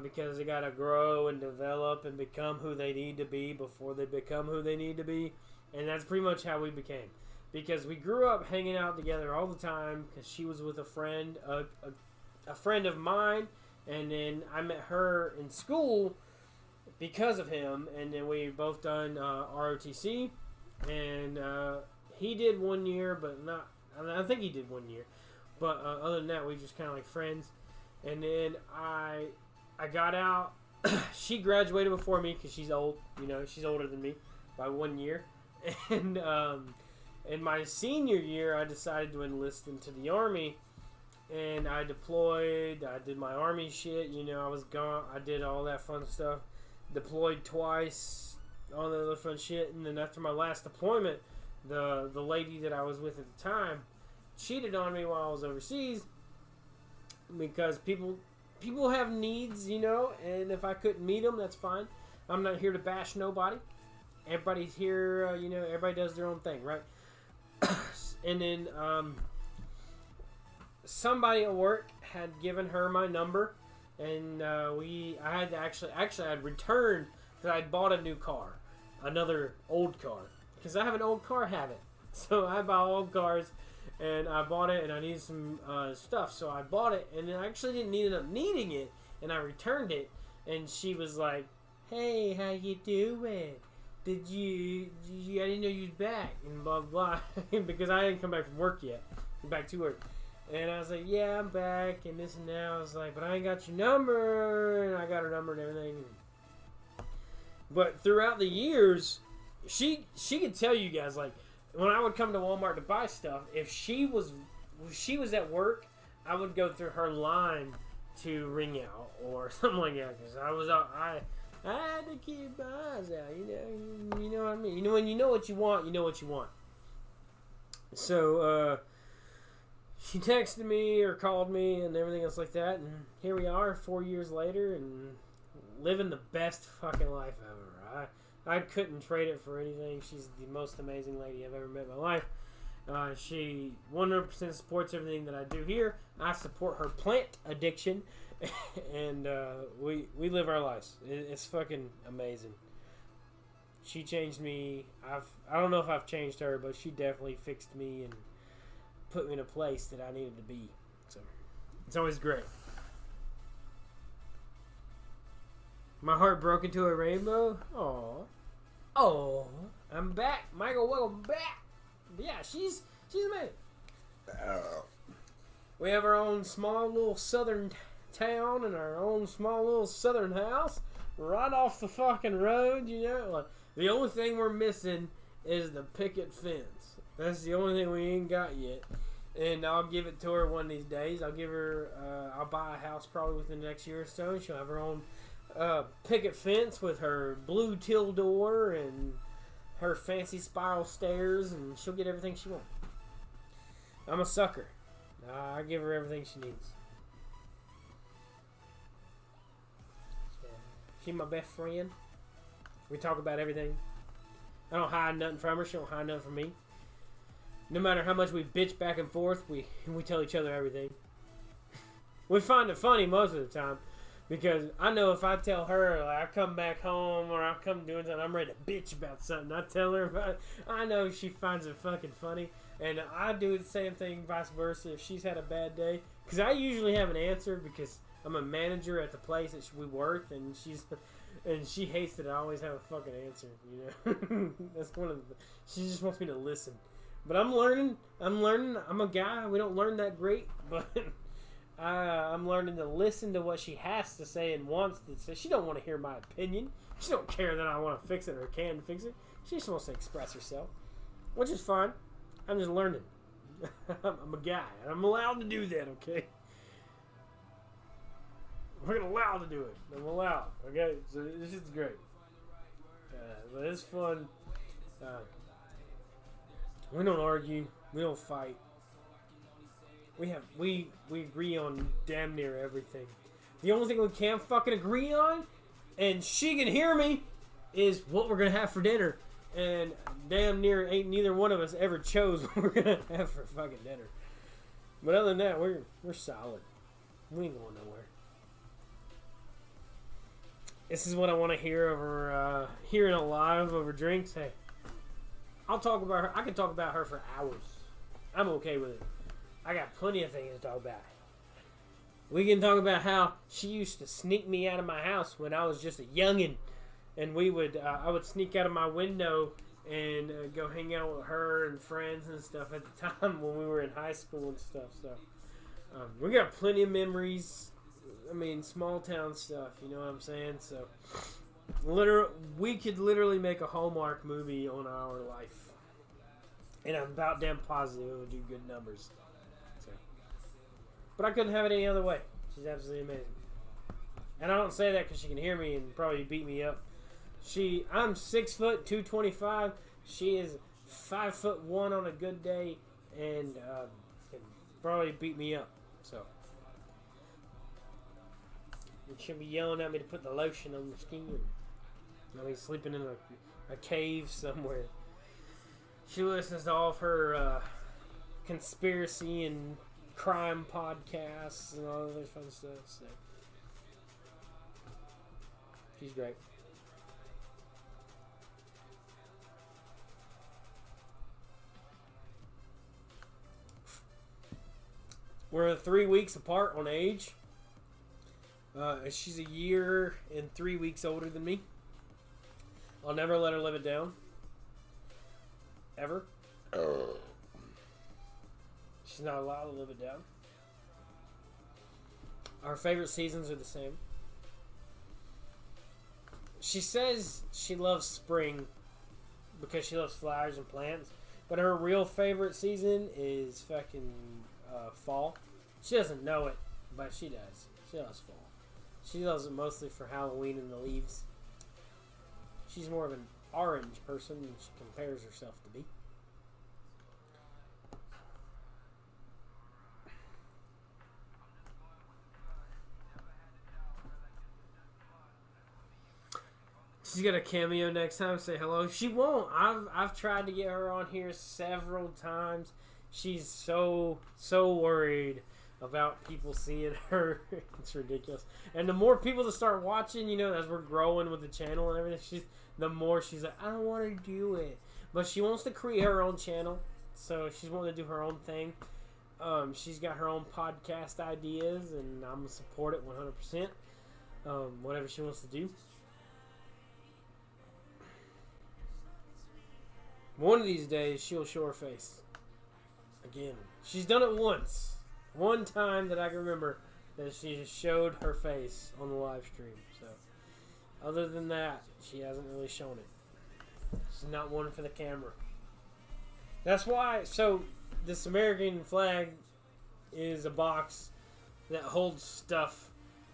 because they gotta grow and develop and become who they need to be before they become who they need to be. And that's pretty much how we became, because we grew up hanging out together all the time, because she was with a friend of mine, and then I met her in school because of him, and then we both done ROTC, and he did 1 year, but not, I think he did 1 year, but other than that, we just kind of like friends. And then I got out. She graduated before me because she's old, you know, she's older than me by 1 year. And in my senior year, I decided to enlist into the Army, and I deployed. I did my Army shit, you know, I was gone. I did all that fun stuff. Deployed twice, all that other fun shit. And then after my last deployment, the lady that I was with at the time cheated on me while I was overseas, because people have needs, you know, and if I couldn't meet them, that's fine. I'm not here to bash nobody. Everybody's here, you know, everybody does their own thing, right? And then somebody at work had given her my number, and I had returned, because I had bought a new car, another old car, because I have an old car habit. So I buy old cars, and I bought it, and I needed some stuff, so I bought it, and then I actually didn't end up needing it, and I returned it, and she was like, "Hey, how you doing? I didn't know you was back, and blah, blah, because I didn't come back from work yet. I'm back to work. And I was like, yeah, I'm back, and this and that. I was like, but I ain't got your number, and I got her number and everything. But throughout the years, she could tell you guys, like, when I would come to Walmart to buy stuff, if she was at work, I would go through her line to ring out or something like that, because I had to keep my eyes out, you know what I mean? You know, when you know what you want, you know what you want. So, she texted me or called me and everything else like that, and here we are 4 years later and living the best fucking life ever. I couldn't trade it for anything. She's the most amazing lady I've ever met in my life. She 100% supports everything that I do here. I support her plant addiction, and we live our lives. It's fucking amazing. She changed me. I don't know if I've changed her, but she definitely fixed me and put me in a place that I needed to be. So it's always great. My heart broke into a rainbow. Oh, I'm back, Michael. Welcome back. Yeah, she's amazing. We have our own small little southern town and our own small little southern house right off the fucking road. You know, like, the only thing we're missing is the picket fence. That's the only thing we ain't got yet. And I'll give it to her one of these days. I'll buy a house probably within the next year or so. She'll have her own picket fence with her blue teal door and her fancy spiral stairs, and she'll get everything she wants. I'm a sucker. I give her everything she needs. She's my best friend. We talk about everything. I don't hide nothing from her. She don't hide nothing from me. No matter how much we bitch back and forth, we tell each other everything. We find it funny most of the time, because I know if I tell her, like, I come back home or I come doing something, I'm ready to bitch about something. I tell her about it. I know she finds it fucking funny. And I do the same thing, vice versa, if she's had a bad day. Because I usually have an answer, because I'm a manager at the place that we work, and she hates that I always have a fucking answer, you know. That's one of the, she just wants me to listen. But I'm learning. I'm a guy. We don't learn that great, but I'm learning to listen to what she has to say and wants to say. She don't want to hear my opinion. She don't care that I want to fix it or can fix it. She just wants to express herself, which is fine. I'm just learning. I'm a guy, and I'm allowed to do that, okay? We're allowed to do it. I'm allowed, okay? So this is great. But it's fun. We don't argue. We don't fight. We agree on damn near everything. The only thing we can't fucking agree on, and she can hear me, is what we're gonna have for dinner. And damn near ain't neither one of us ever chose what we're gonna have for fucking dinner. But other than that, we're solid. We ain't going nowhere. This is what I want to hear over hearing it live over drinks. Hey, I'll talk about her. I can talk about her for hours. I'm okay with it. I got plenty of things to talk about. We can talk about how she used to sneak me out of my house when I was just a youngin'. And I would sneak out of my window and go hang out with her and friends and stuff at the time when we were in high school and stuff. So we got plenty of memories. I mean, small town stuff. You know what I'm saying? So we could literally make a Hallmark movie on our life, and I'm about damn positive it would do good numbers. So, but I couldn't have it any other way. She's absolutely amazing, and I don't say that because she can hear me and probably beat me up. I'm 6 foot 225. She is 5'1" on a good day, and can probably beat me up. So and she'll be yelling at me to put the lotion on the skin. I'll be sleeping in a cave somewhere. She listens to all of her conspiracy and crime podcasts and all that fun stuff. So she's great. We're 3 weeks apart on age. She's a year and 3 weeks older than me. I'll never let her live it down. Ever. She's not allowed to live it down. Our favorite seasons are the same. She says she loves spring because she loves flowers and plants, but her real favorite season is fucking fall. She doesn't know it, but she does. She loves fall. She loves it mostly for Halloween and the leaves. She's more of an orange person than she compares herself to be. She's got a cameo next time. Say hello. She won't. I've tried to get her on here several times. She's so worried about people seeing her. It's ridiculous. And the more people that start watching, you know, as we're growing with the channel and everything, the more she's like, I don't want to do it. But she wants to create her own channel, so she's wanting to do her own thing. She's got her own podcast ideas, and I'm gonna support it 100%. Whatever she wants to do. One of these days, she'll show her face. Again. She's done it once. One time that I can remember that she just showed her face on the live stream. So, other than that, she hasn't really shown it. She's not one for the camera. That's why, so, this American flag is a box that holds stuff,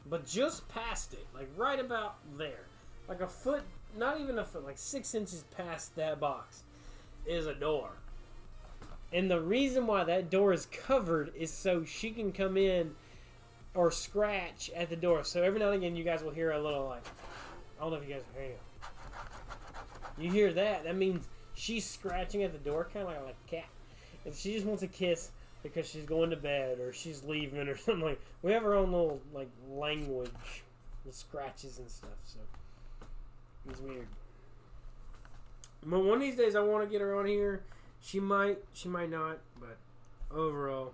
but just past it, like right about there. Like a foot, not even a foot, like 6 inches past that box is a door. And the reason why that door is covered is so she can come in or scratch at the door. So every now and again you guys will hear a little like, I don't know if you guys are hearing it. You hear that, that means she's scratching at the door kind of like a cat. And she just wants a kiss because she's going to bed or she's leaving or something like. We have our own little like language with scratches and stuff, so it's weird. But one of these days I want to get her on here. She might not, but overall.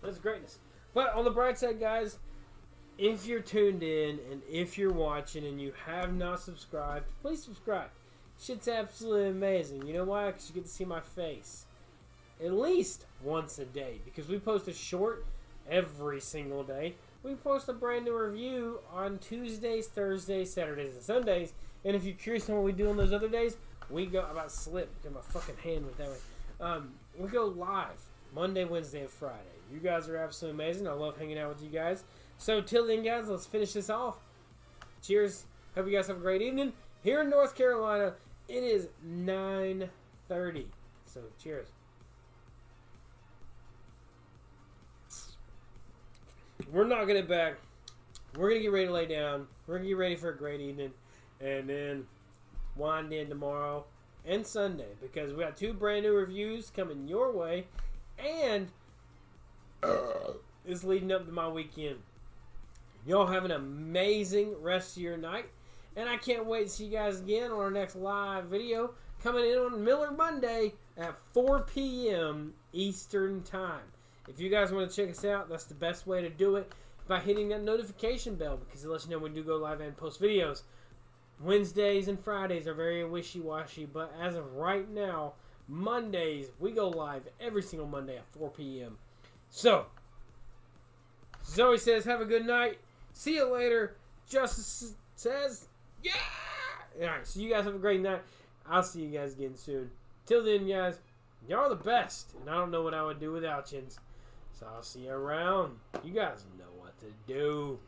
That's greatness. But on the bright side, guys, if you're tuned in and if you're watching and you have not subscribed, please subscribe. Shit's absolutely amazing. You know why? Because you get to see my face at least once a day. Because we post a short every single day. We post a brand new review on Tuesdays, Thursdays, Saturdays, and Sundays. And if you're curious on what we do on those other days, we go about slip. Get my fucking hand with that way. We go live Monday, Wednesday, and Friday. You guys are absolutely amazing. I love hanging out with you guys. So till then, guys, let's finish this off. Cheers. Hope you guys have a great evening. Here in North Carolina, it is 9:30. So cheers. We're knocking it back. We're going to get ready to lay down. We're going to get ready for a great evening. And then wind in tomorrow and Sunday. Because we got 2 brand new reviews coming your way. And it's leading up to my weekend. Y'all have an amazing rest of your night. And I can't wait to see you guys again on our next live video. Coming in on Miller Monday at 4 p.m. Eastern Time. If you guys want to check us out, that's the best way to do it. By hitting that notification bell. Because it lets you know when we do go live and post videos. Wednesdays and Fridays are very wishy-washy. But as of right now, Mondays, we go live every single Monday at 4 p.m. So, Zoe says, have a good night. See you later. Justice says, yeah. Alright, so you guys have a great night. I'll see you guys again soon. Till then, guys, y'all are the best. And I don't know what I would do without you. So I'll see you around. You guys know what to do.